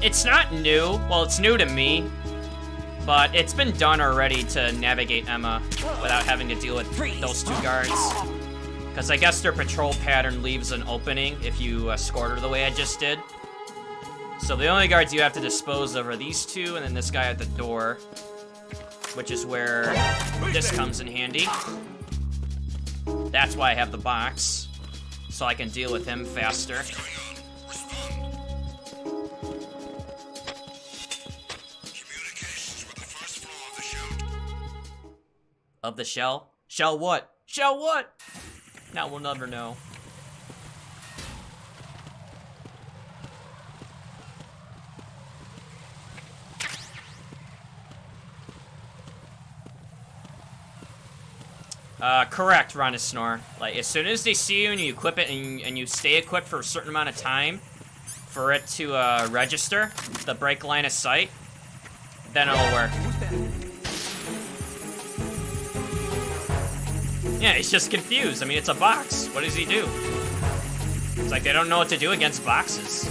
It's not new. Well, it's new to me, but it's been done already to navigate Emma without having to deal with those two guards. Because I guess their patrol pattern leaves an opening if you escort her the way I just did. So the only guards you have to dispose of are these two, and then this guy at the door, which is where this comes in handy. That's why I have the box, so I can deal with him faster. Of the shell? Shell what? Shell what? Now we'll never know. Correct, Ronisnor. Like, as soon as they see you and you equip it and you stay equipped for a certain amount of time for it to register the break line of sight, then it'll work. Yeah, he's just confused. I mean, it's a box. What does he do? It's like they don't know what to do against boxes.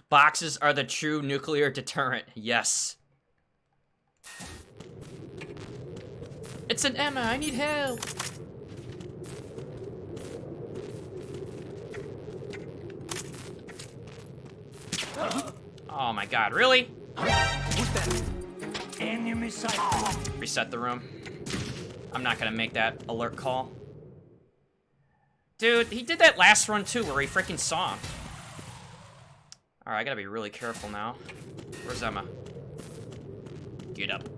Boxes are the true nuclear deterrent. Yes. It's an Emma. I need help. Oh my god, really? Enemy sight. Reset the room. I'm not gonna make that alert call. Dude, he did that last run too, where he freaking saw him. Alright, I gotta be really careful now. Where's Emma? Get up.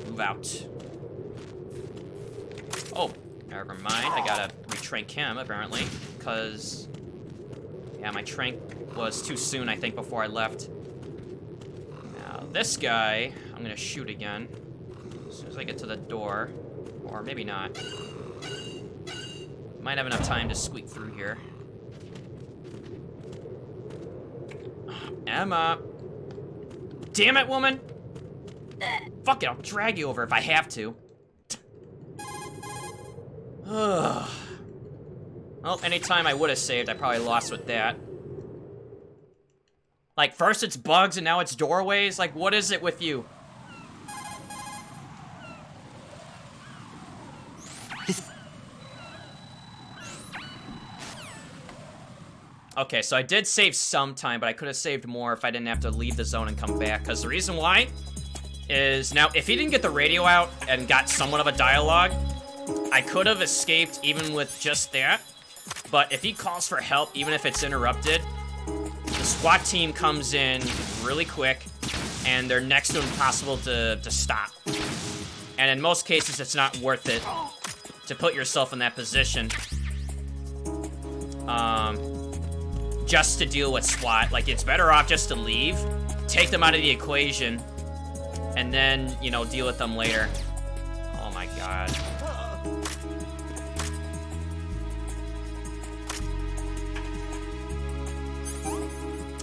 Move out. Oh, never mind. I gotta retrank him, apparently. Because... yeah, my trank was too soon, I think, before I left. Now, this guy, I'm gonna shoot again. As soon as I get to the door. Or maybe not. Might have enough time to squeak through here. Emma! Damn it, woman! Fuck it, I'll drag you over if I have to. Well, anytime I would have saved, I probably lost with that. Like, first it's bugs and now it's doorways? Like, what is it with you? Okay, so I did save some time, but I could have saved more if I didn't have to leave the zone and come back. Because the reason why is, now, if he didn't get the radio out and got somewhat of a dialogue, I could have escaped even with just that. But if he calls for help, even if it's interrupted, the SWAT team comes in really quick, and they're next to impossible to stop. And in most cases, it's not worth it to put yourself in that position. Just to deal with SWAT. Like, it's better off just to leave, take them out of the equation, and then, you know, deal with them later. Oh my god.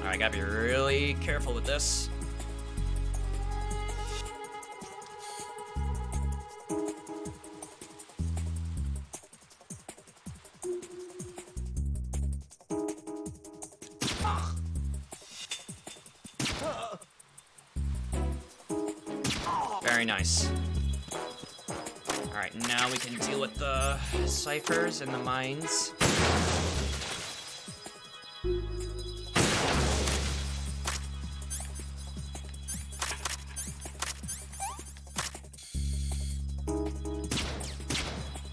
Alright, I gotta be really careful with this. Very nice. Alright, now we can deal with the ciphers and the mines.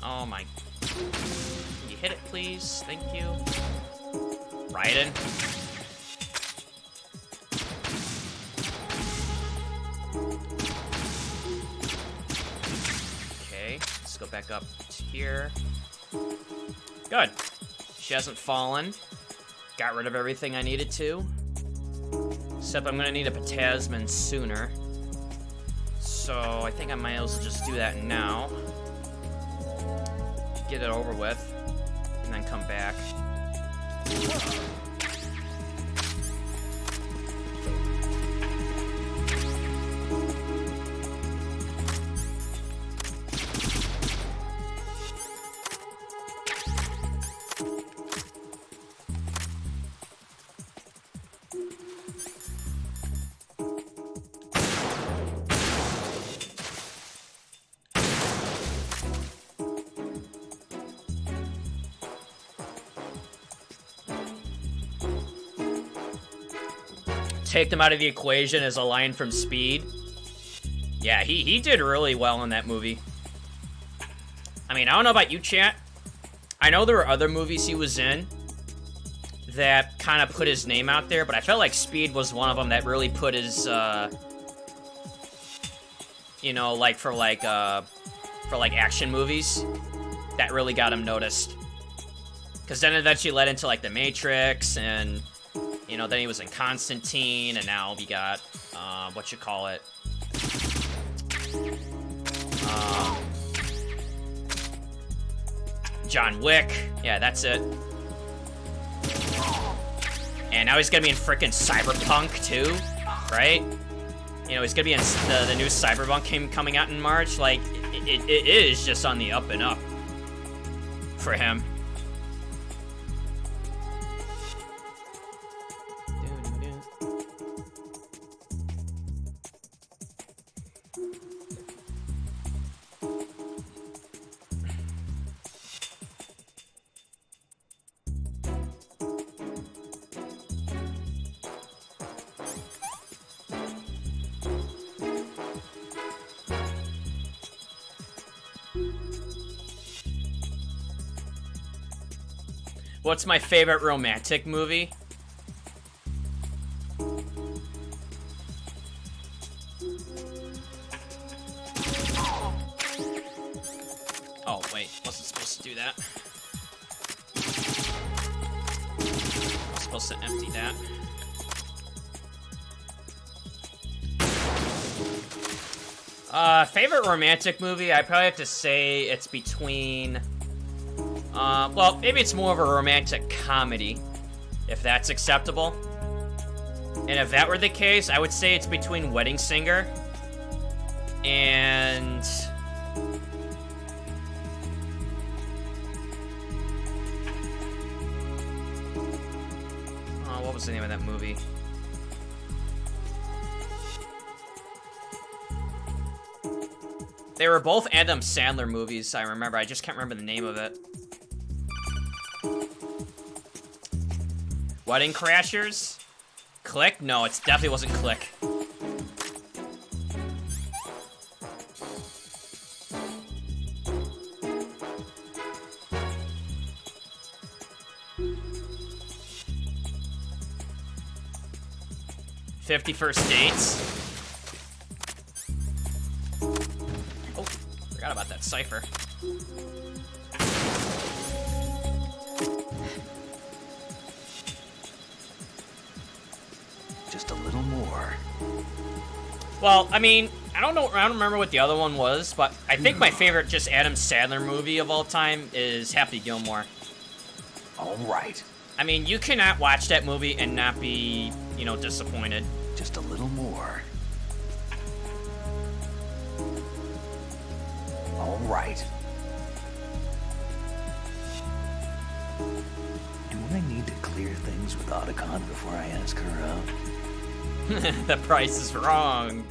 Oh my... Can you hit it, please? Thank you. Raiden. Go back up to here. Good. She hasn't fallen. Got rid of everything I needed to. Except I'm gonna need a Potasman sooner. So I think I might as well just do that now. Get it over with. And then come back. Take them out of the equation is a line from Speed. Yeah, he did really well in that movie. I mean, I don't know about you, chat. I know there were other movies he was in that kind of put his name out there, but I felt like Speed was one of them that really put his, you know, like for action movies, that really got him noticed. Because then eventually led into like The Matrix, and you know, then he was in Constantine, and now we got, what you call it? John Wick. Yeah, that's it. And now he's gonna be in frickin' Cyberpunk too, right? You know, he's gonna be in the new Cyberpunk coming out in March. Like, it is just on the up and up for him. What's my favorite romantic movie? Oh, wait. Wasn't supposed to do that. I was supposed to empty that. Favorite romantic movie? I probably have to say it's between... well, maybe it's more of a romantic comedy, if that's acceptable. And if that were the case, I would say it's between Wedding Singer and... oh, what was the name of that movie? They were both Adam Sandler movies, I remember. I just can't remember the name of it. Wedding Crashers? Click? No, it definitely wasn't Click. "50 First Dates." Oh, forgot about that cipher. Just a little more. Well, I mean, I don't remember what the other one was, but I think my favorite just Adam Sandler movie of all time is Happy Gilmore. All right. I mean, you cannot watch that movie and not be, you know, disappointed. Just a little more. All right. Do I need to clear things with Otacon before I ask her out? The price is wrong.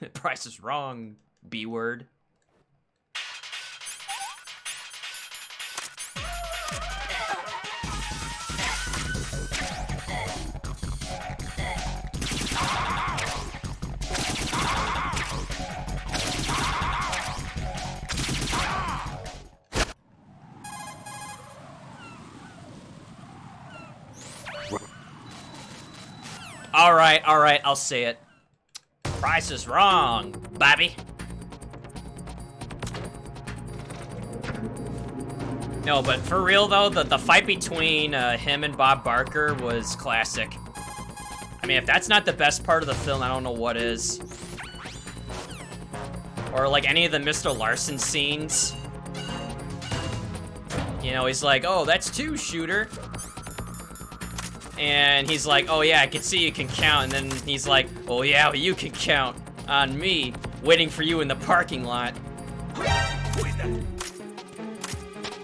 The price is wrong, B-word. All right, I'll say it. Price is wrong, Bobby. No, but for real though, the fight between him and Bob Barker was classic. I mean, if that's not the best part of the film, I don't know what is. Or like any of the Mr. Larson scenes. You know, he's like, "Oh, that's 2, shooter." And he's like, "Oh yeah, I can see you can count." And then he's like, "Oh yeah, well, you can count on me, waiting for you in the parking lot." Who is that?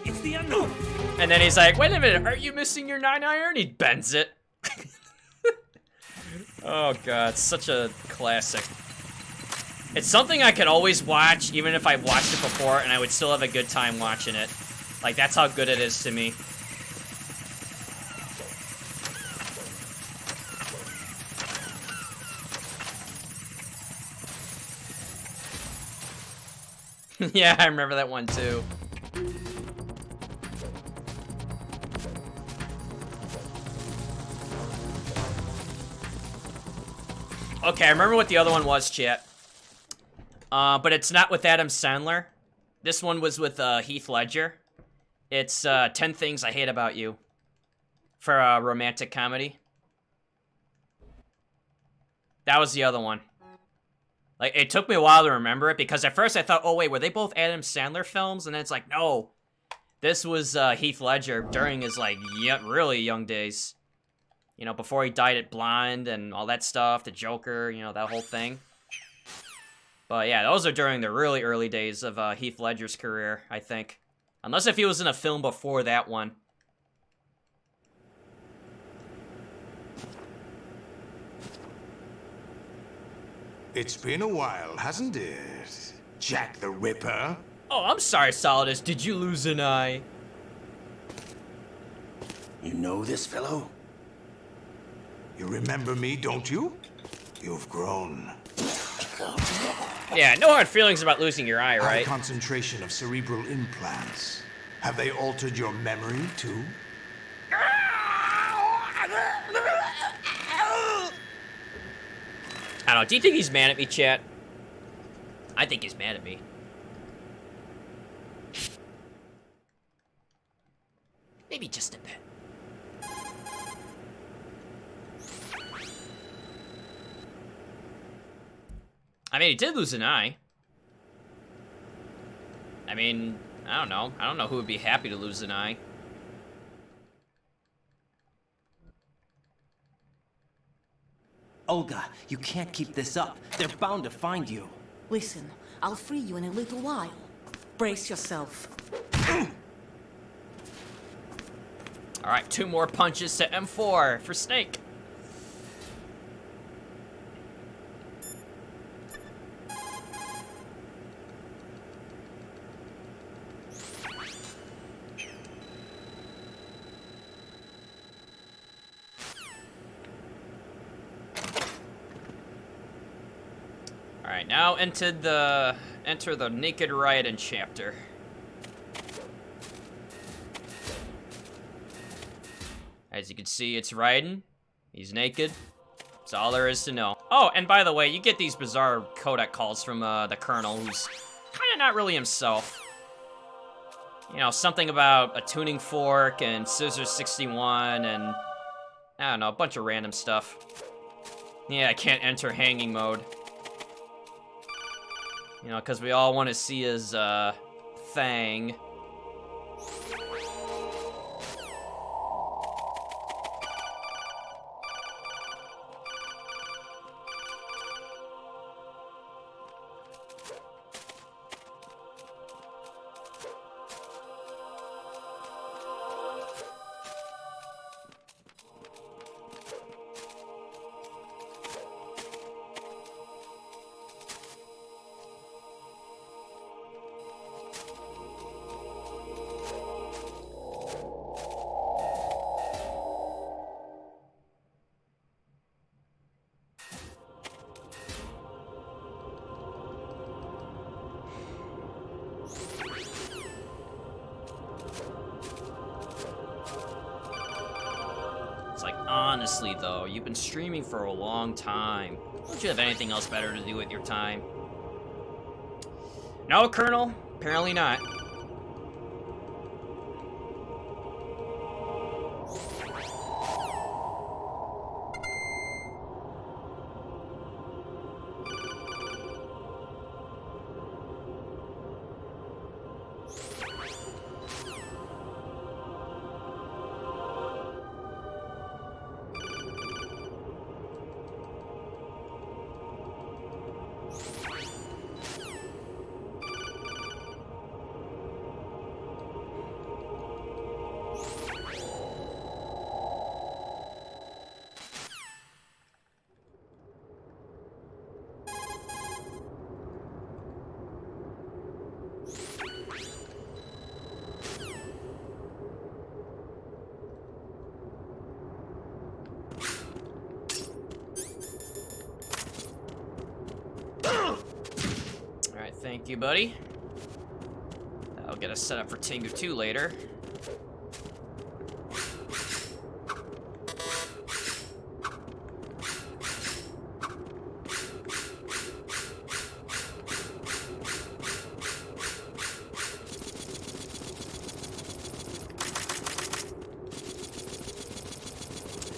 It's the unknown. And then he's like, "Wait a minute, are you missing your 9-iron?" He bends it. Oh god, it's such a classic. It's something I could always watch, even if I've watched it before, and I would still have a good time watching it. Like, that's how good it is to me. Yeah, I remember that one too. Okay, I remember what the other one was, chat. But it's not with Adam Sandler. This one was with Heath Ledger. It's 10 Things I Hate About You. For a romantic comedy. That was the other one. Like, it took me a while to remember it, because at first I thought, oh wait, were they both Adam Sandler films? And then it's like, no. This was Heath Ledger during his, like, really young days. You know, before he dyed it blonde and all that stuff, the Joker, you know, that whole thing. But yeah, those are during the really early days of Heath Ledger's career, I think. Unless if he was in a film before that one. It's been a while, hasn't it? Jack the Ripper? Oh, I'm sorry, Solidus. Did you lose an eye? You know this fellow? You remember me, don't you? You've grown. Yeah, no hard feelings about losing your eye, High right? concentration of cerebral implants. Have they altered your memory, too? I don't know. Do you think he's mad at me, chat? I think he's mad at me. Maybe just a bit. I mean, he did lose an eye. I mean, I don't know. I don't know who would be happy to lose an eye. Olga, you can't keep this up. They're bound to find you. Listen, I'll free you in a little while. Brace yourself. Alright, 2 more punches to M4 for Snake. Alright, now enter the Naked Raiden chapter. As you can see, it's Raiden. He's naked. That's all there is to know. Oh, and by the way, you get these bizarre codec calls from the Colonel, who's kind of not really himself. You know, something about a tuning fork and Scissors 61 and, I don't know, a bunch of random stuff. Yeah, I can't enter hanging mode. You know, because we all want to see his, thing. Honestly, though, you've been streaming for a long time. Don't you have anything else better to do with your time? No, Colonel? Apparently not. Thank you, buddy. That'll get us set up for Tengu 2 later.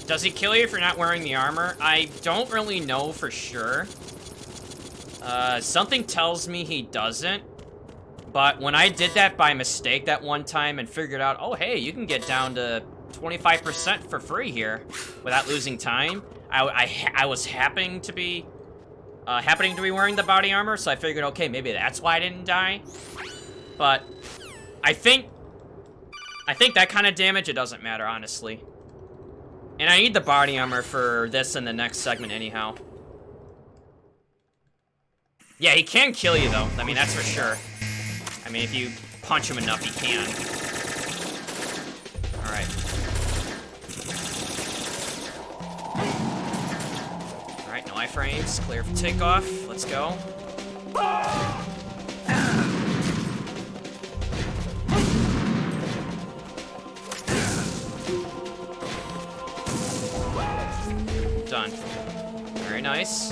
Does he kill you if you're not wearing the armor? I don't really know for sure. Something tells me he doesn't, but when I did that by mistake that one time and figured out, oh hey, you can get down to 25% for free here without losing time, I was happening to be wearing the body armor, so I figured, okay, maybe that's why I didn't die. But I think that kind of damage, it doesn't matter, honestly. And I need the body armor for this and the next segment anyhow. Yeah, he can kill you, though. I mean, that's for sure. I mean, if you punch him enough, he can. Alright. Alright, no iframes. Clear for takeoff. Let's go. done. Very nice.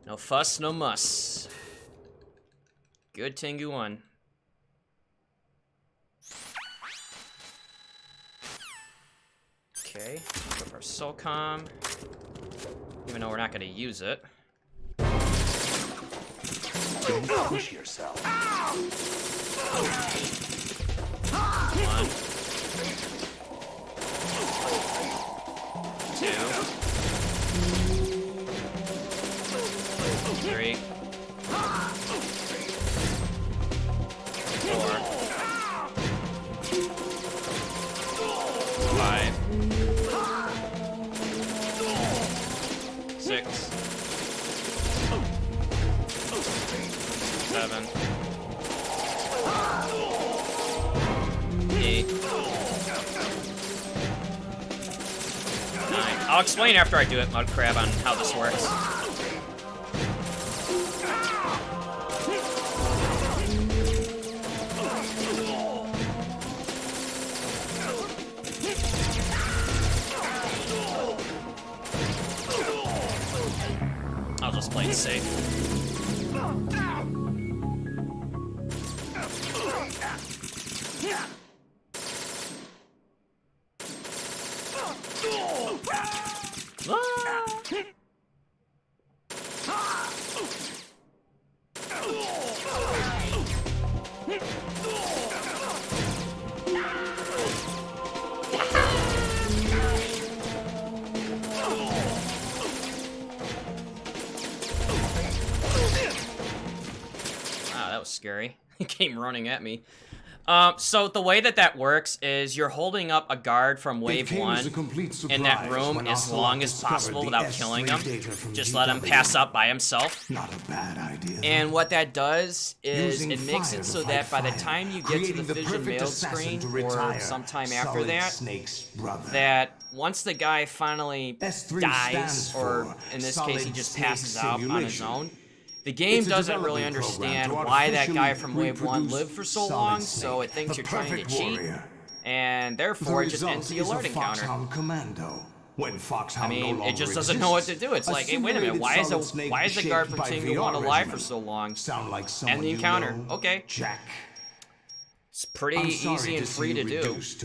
No fuss, no muss. Good Tengu 1. Okay, go for SOCOM. Even though we're not gonna use it. Don't push yourself. 1, 2, 3, 4, 5, 6, 7, 8, 9. I'll explain after I do it, Mudcrab, on how this works. I'll just play it safe. That was scary. He came running at me. So the way that works is you're holding up a guard from wave 1 in that room as long as possible without killing him. Just let him pass up by himself. Not a bad idea. And what that does is it makes it so that by the time you get to the Fission Mail screen, or sometime after that, that once the guy finally dies, or in this case he just passes out on his own, the game doesn't really understand why that guy from Wave 1 lived for so long, so it thinks you're trying to cheat, and therefore it just ends the alert encounter. I mean, it just doesn't know what to do. It's like, hey, wait a minute, why is the guard from Tengu 1 alive for so long? End the encounter. Okay. It's pretty easy and free to do, as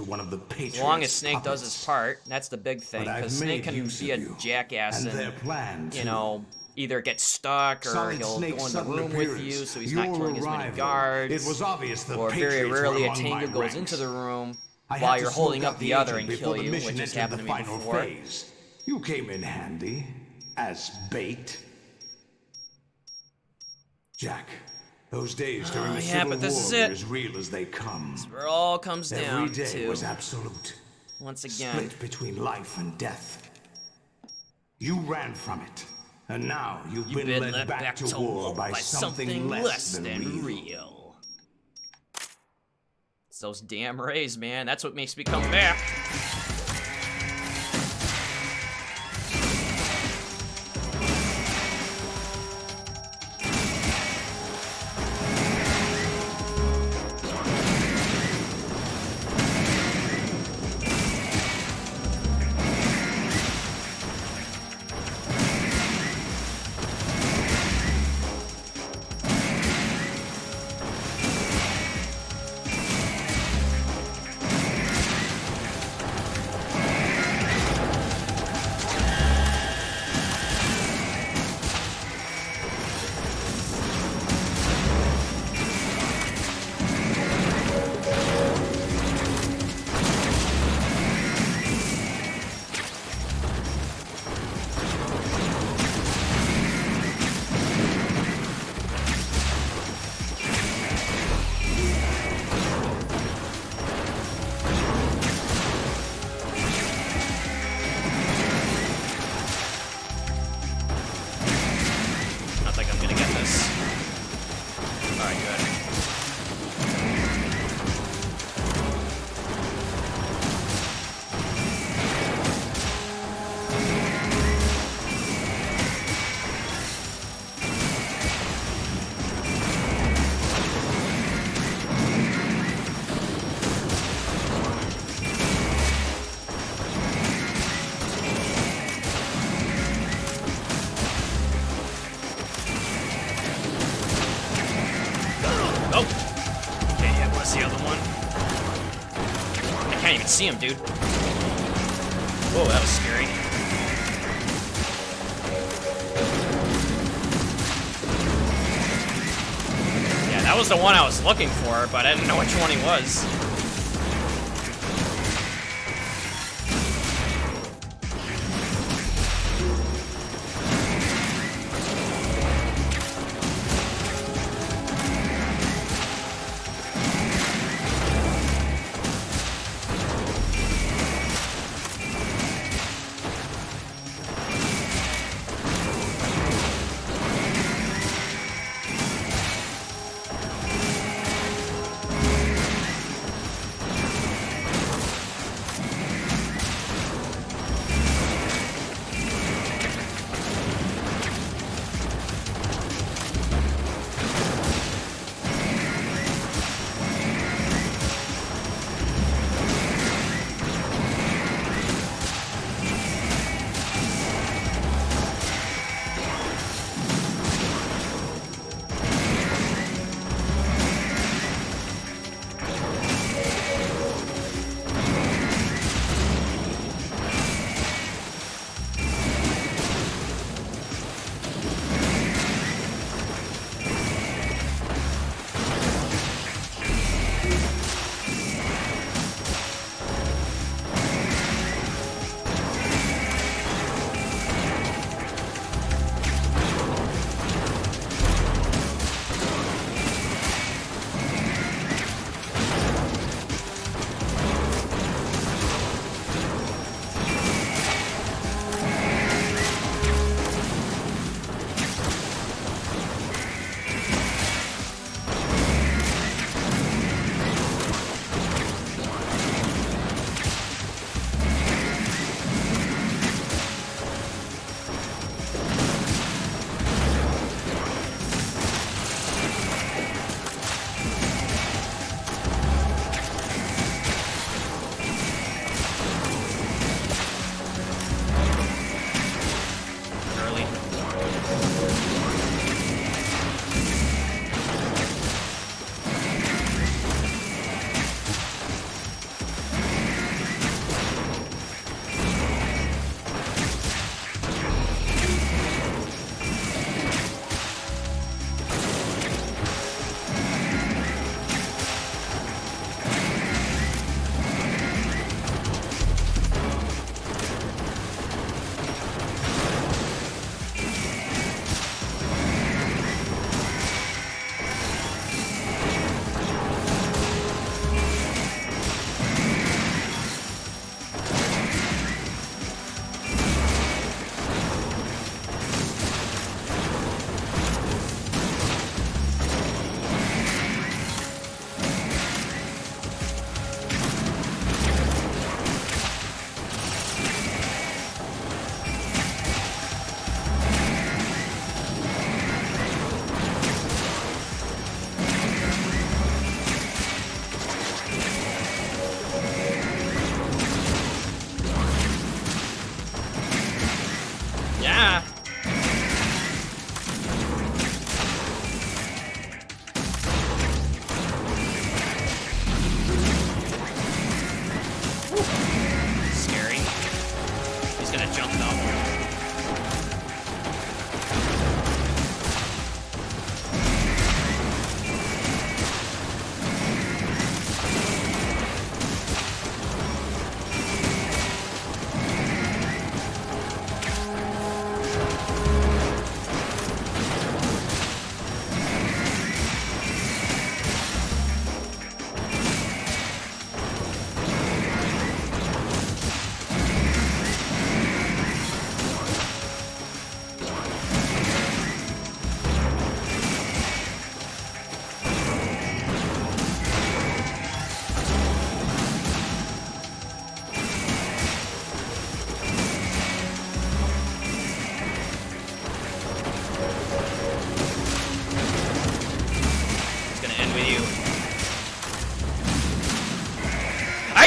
long as Snake does his part. That's the big thing, because Snake can be a jackass and, you know, either get stuck or he'll go in the room with you, so he's not killing as many guards, or very rarely a Tengu goes into the room while you're holding up the other and kill you, which has happened to me before. You came in handy as bait. Jack, those days during the Civil War were as real as they come. That's where it all comes down to. Every day was absolute. Once again. Split between life and death. You ran from it. And now you've been led back to war by something less than real. It's those damn rays, man. That's what makes me come back. see him, dude. Whoa, that was scary. Yeah, that was the one I was looking for, but I didn't know which one he was.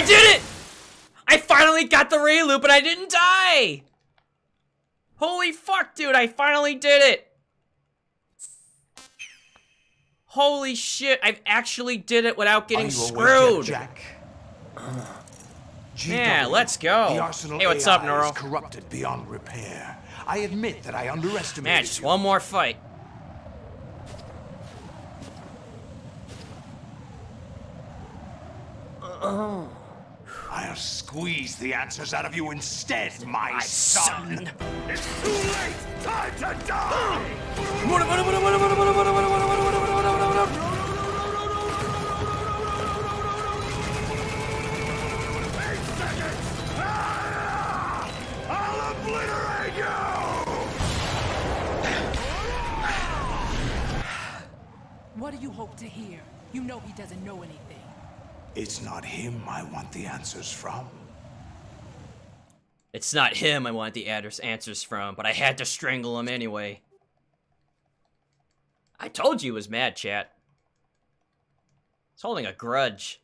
did it! I finally got the Ray loop and I didn't die! Holy fuck, dude, I finally did it! Holy shit, I actually did it without getting screwed! Jack? Yeah, let's go. The Arsenal Hey, what's up, AI Neuro? is corrupted beyond repair. I admit that I underestimated Man, just you. one more fight. I'll squeeze the answers out of you instead, my son. It's too late! Time to die! I'll obliterate you! What do you hope to hear? You know he doesn't know anything. It's not him I want the answers from. It's not him I want the answers from, but I had to strangle him anyway. I told you he was mad, chat. He's holding a grudge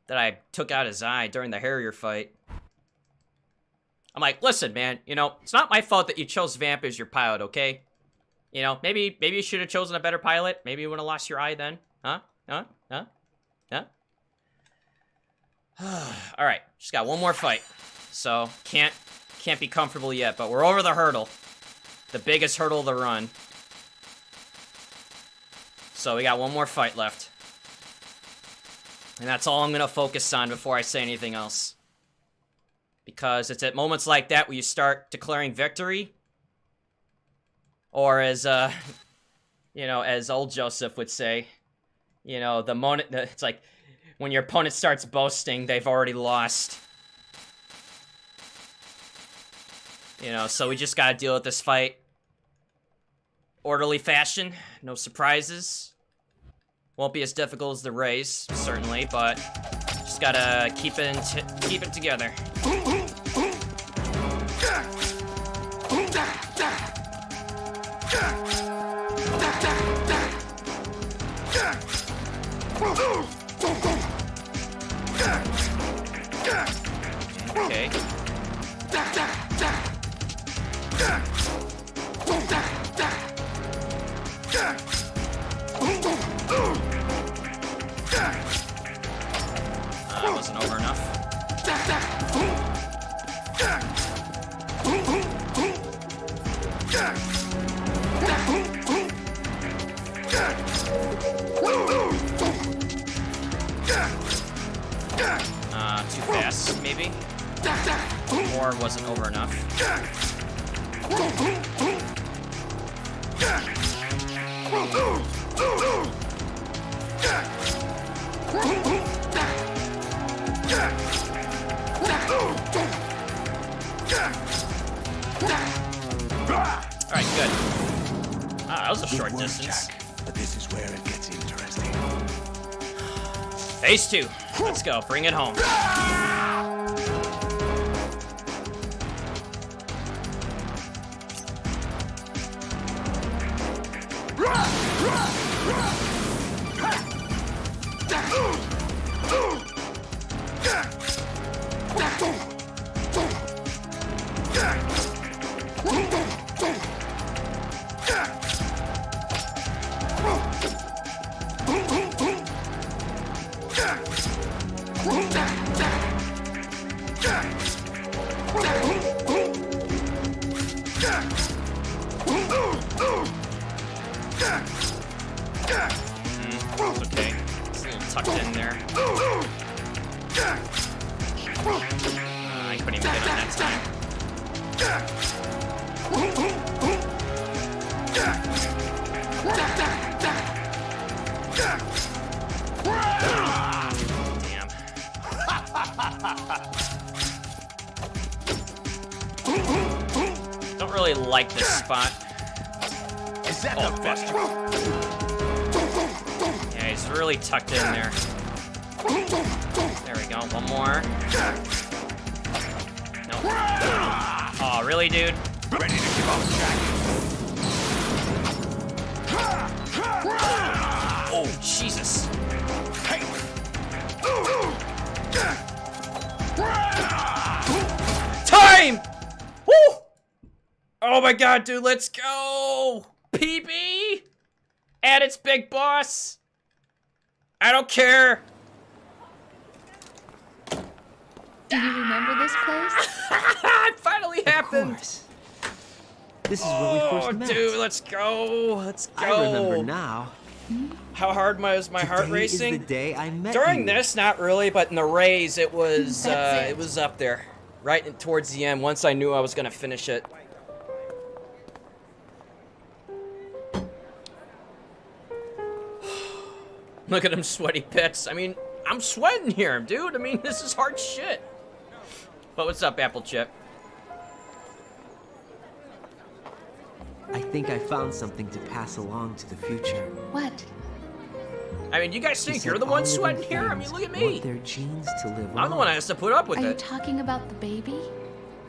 that I took out his eye during the Harrier fight. I'm like, listen, man, you know, it's not my fault that you chose Vamp as your pilot, okay? You know, maybe you should have chosen a better pilot. Maybe you would have lost your eye then. Huh? All right, just got one more fight. So, can't be comfortable yet, but we're over the hurdle. The biggest hurdle of the run. So, we got one more fight left. And that's all I'm going to focus on before I say anything else. Because it's at moments like that where you start declaring victory. Or as, you know, as old Joseph would say, you know, the moment, it's like, when your opponent starts boasting, they've already lost. You know, so we just gotta deal with this fight. Orderly fashion, no surprises. Won't be as difficult as the race, certainly, but just gotta keep it together. Okay. That wasn't over enough. Too fast, maybe? More wasn't over enough. Alright, good. That was a short distance. But this is where it gets interesting. Phase 2. Let's go. Bring it home. Okay. It's a little tucked in there. I couldn't even get on that time. Damn. Don't really like this spot. Oh, bastard. Yeah, he's really tucked in there. There we go. One more. No. Oh, really, dude? Ready to give up, Jack? Oh, Jesus. Hey! Time! Woo! Oh my god, dude, let's go! PB! And it's Big Boss! I don't care! Do you remember this place? It finally happened. Of course. This is where we first met. Dude, let's go. Let's go. I remember now. How hard was my heart racing? Is the day I met During you. this, not really, but in the race, it was up there, right towards the end. Once I knew I was gonna finish it. Look at them sweaty pits. I mean, I'm sweating here, dude. I mean, this is hard shit. But what's up, Apple Chip? I think I found something to pass along to the future. What? I mean, you guys think you're the one sweating here? I mean, look at me. Want their genes to live I'm the one that has to put up with Are you it. talking about the baby?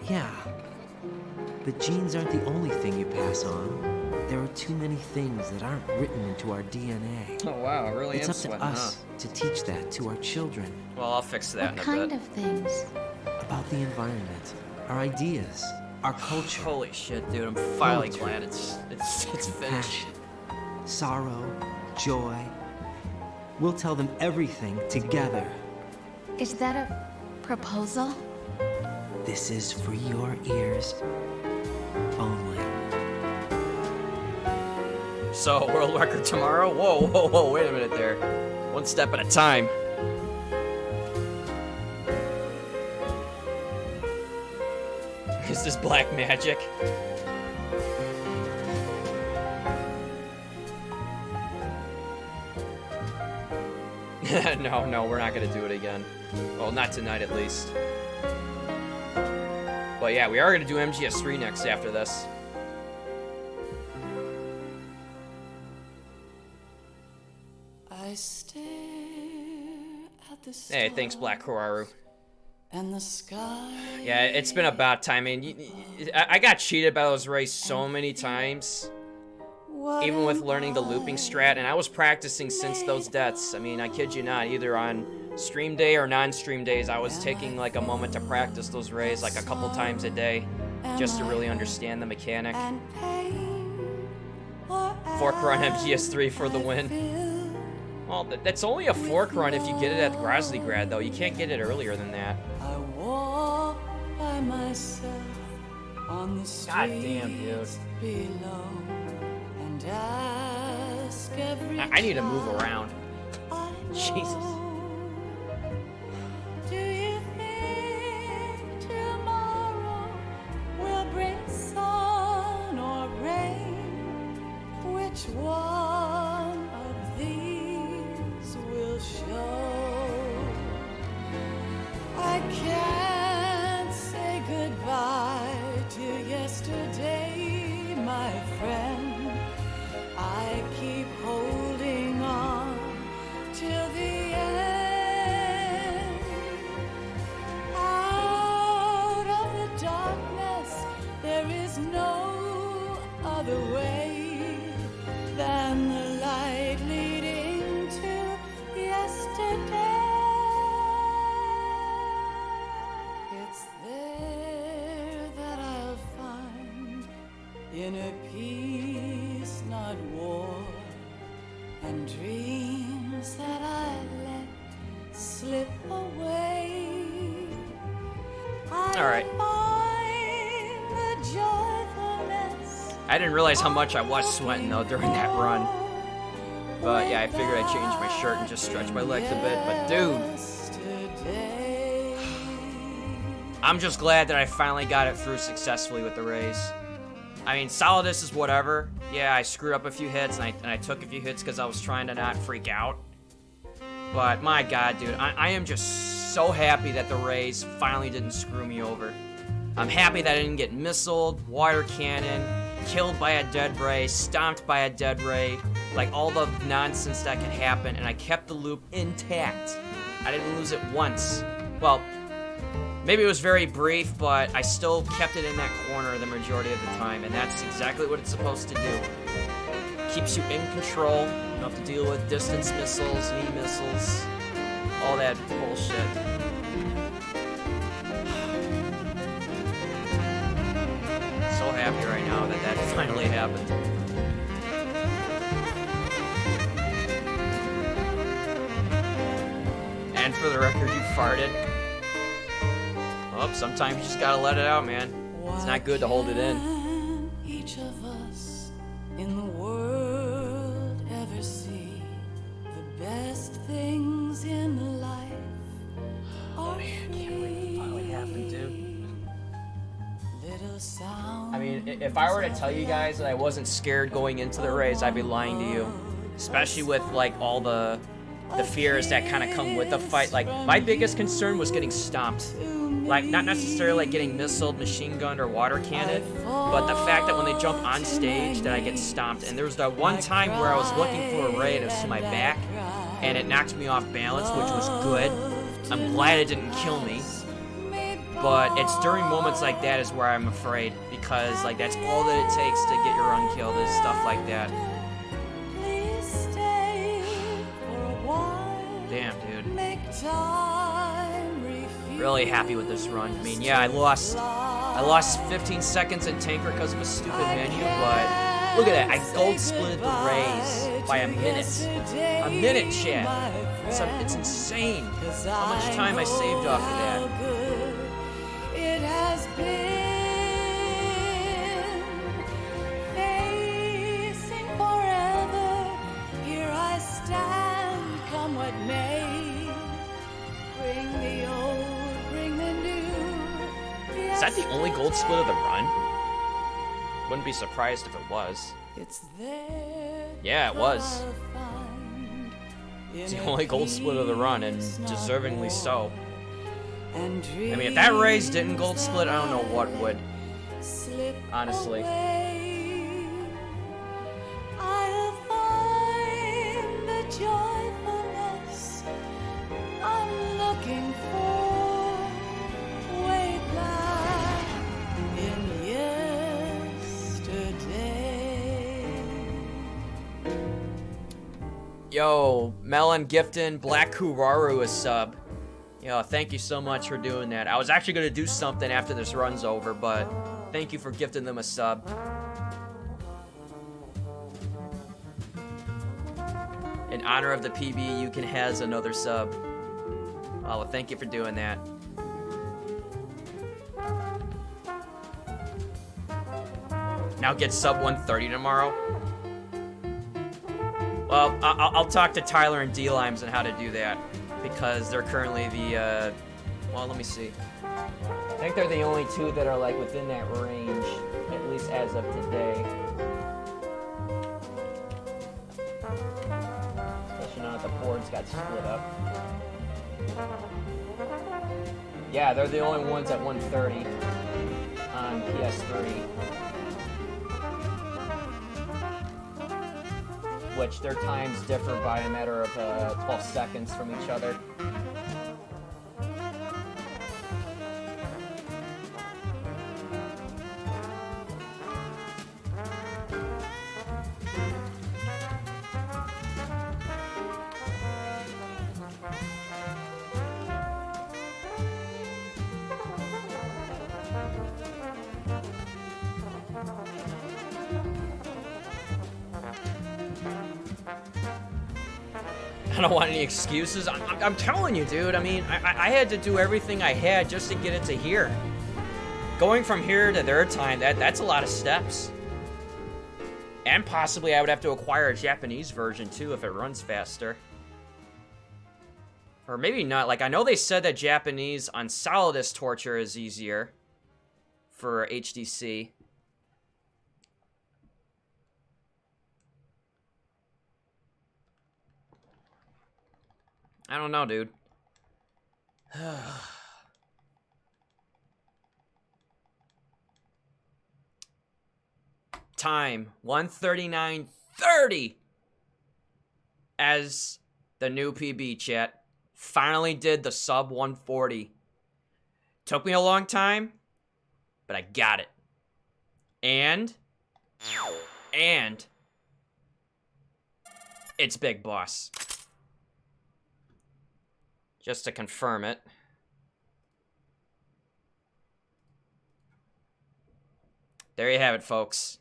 Yeah. But genes aren't the only thing you pass on. There are too many things that aren't written into our DNA. Oh, wow, I really am It's up sweating, to us to teach that to our children. Well, I'll fix that What in a kind bit. of things? About the environment, our ideas, our culture. Holy shit, dude! I'm finally Poetry. glad it's finished. Passion, sorrow, joy. We'll tell them everything together. Is that a proposal? This is for your ears only. So, world record tomorrow? Whoa, whoa, whoa! Wait a minute there. One step at a time. Is this black magic? No, we're not gonna do it again. Well, not tonight at least. But yeah, we are gonna do MGS2 next after this. I stare at the Hey, thanks, Black Koraru. and the sky. Yeah, it's been about time. I mean, I got cheated by those rays so many times. Even with learning the looping strat, and I was practicing since those deaths. I mean, I kid you not, either on stream day or non-stream days, I was taking like a moment to practice those rays like a couple times a day, just to really understand the mechanic. Fork run MGS3 for the win. Well, that's only a fork run if you get it at the Groznygrad, though. You can't get it earlier than that. I walk by myself on the streets God damn, dude. below and ask every I need to move around. Jesus. Do you think tomorrow will bring sun or rain? Which one of these will show? I can't say goodbye to yesterday, my friend. I keep holding on till the end. Out of the darkness, there is no other way than the light leading to yesterday. It's there that I'll find inner peace, not war, and dreams that I let slip away. All right. Find the joyfulness. I didn't realize how much I was sweating, though, during that run. But yeah, I figured I'd change my shirt and just stretch my legs a bit. But dude, I'm just glad that I finally got it through successfully with the race. I mean, Solidus is whatever. Yeah, I screwed up a few hits, and I took a few hits because I was trying to not freak out. But my god, dude, I am just so happy that the rays finally didn't screw me over. I'm happy that I didn't get missiled, water cannon, killed by a dead ray, stomped by a dead ray, like all the nonsense that could happen, and I kept the loop intact. I didn't lose it once. Well, maybe it was very brief, but I still kept it in that corner the majority of the time, and that's exactly what it's supposed to do. Keeps you in control. You don't have to deal with distance missiles, knee missiles, all that bullshit. So happy right now that that finally happened. And for the record, you farted. Well, sometimes you just gotta let it out, man. It's not good to hold it in. Each of us in the world ever see the best things in life are free. Finally happened, dude. Little sound. I mean, if I were to tell you guys that I wasn't scared going into the race, I'd be lying to you. Especially with like all the fears that kind of come with the fight. Like, my biggest concern was getting stomped. Like, not necessarily like getting missiled, machine gunned, or water cannoned, but the fact that when they jump on stage that I get stomped. And there was that one time where I was looking for a ray and it was to my back, and it knocked me off balance, which was good. I'm glad it didn't kill me. But it's during moments like that is where I'm afraid, because like that's all that it takes to get your run killed is stuff like that. Damn, dude. Really happy with this run. I mean, yeah, I lost 15 seconds in tanker because of a stupid menu, but look at that. I gold split the raise by a minute. A minute, chat. It's insane how much time I saved off of that. It has been facing forever. Here I stand, come what may. Bring the old, bring the new. Is that the only gold split of the run? Wouldn't be surprised if it was. It's there. Yeah, it was. It's the only gold split of the run, and deservingly so. I mean, if that race didn't gold split, I don't know what would. Honestly. I'll find the joyfulness I'm looking for way back in yesterday. Yo, Melon Gifton, Black Kuraru a sub. Yo, thank you so much for doing that. I was actually going to do something after this run's over, but thank you for gifting them a sub. In honor of the PB, you can has another sub. Oh, well, thank you for doing that. Now get sub 130 tomorrow. Well, I'll talk to Tyler and D-Limes on how to do that, because they're currently the, well, let me see. I think they're the only two that are, like, within that range, at least as of today. Especially now that the boards got split up. Yeah, they're the only ones at 130 on PS3. Which their times differ by a matter of 12 seconds from each other. I don't want any excuses. I'm telling you, dude. I mean, I had to do everything I had just to get it to here. Going from here to their time, that's a lot of steps. And possibly I would have to acquire a Japanese version, too, if it runs faster. Or maybe not. Like, I know they said that Japanese on Solidus Torture is easier for HDC. I don't know, dude. Time 1:39:30 as the new PB, chat. Finally did the sub 140. Took me a long time, but I got it. And it's BigBoss. Just to confirm it. There you have it, folks.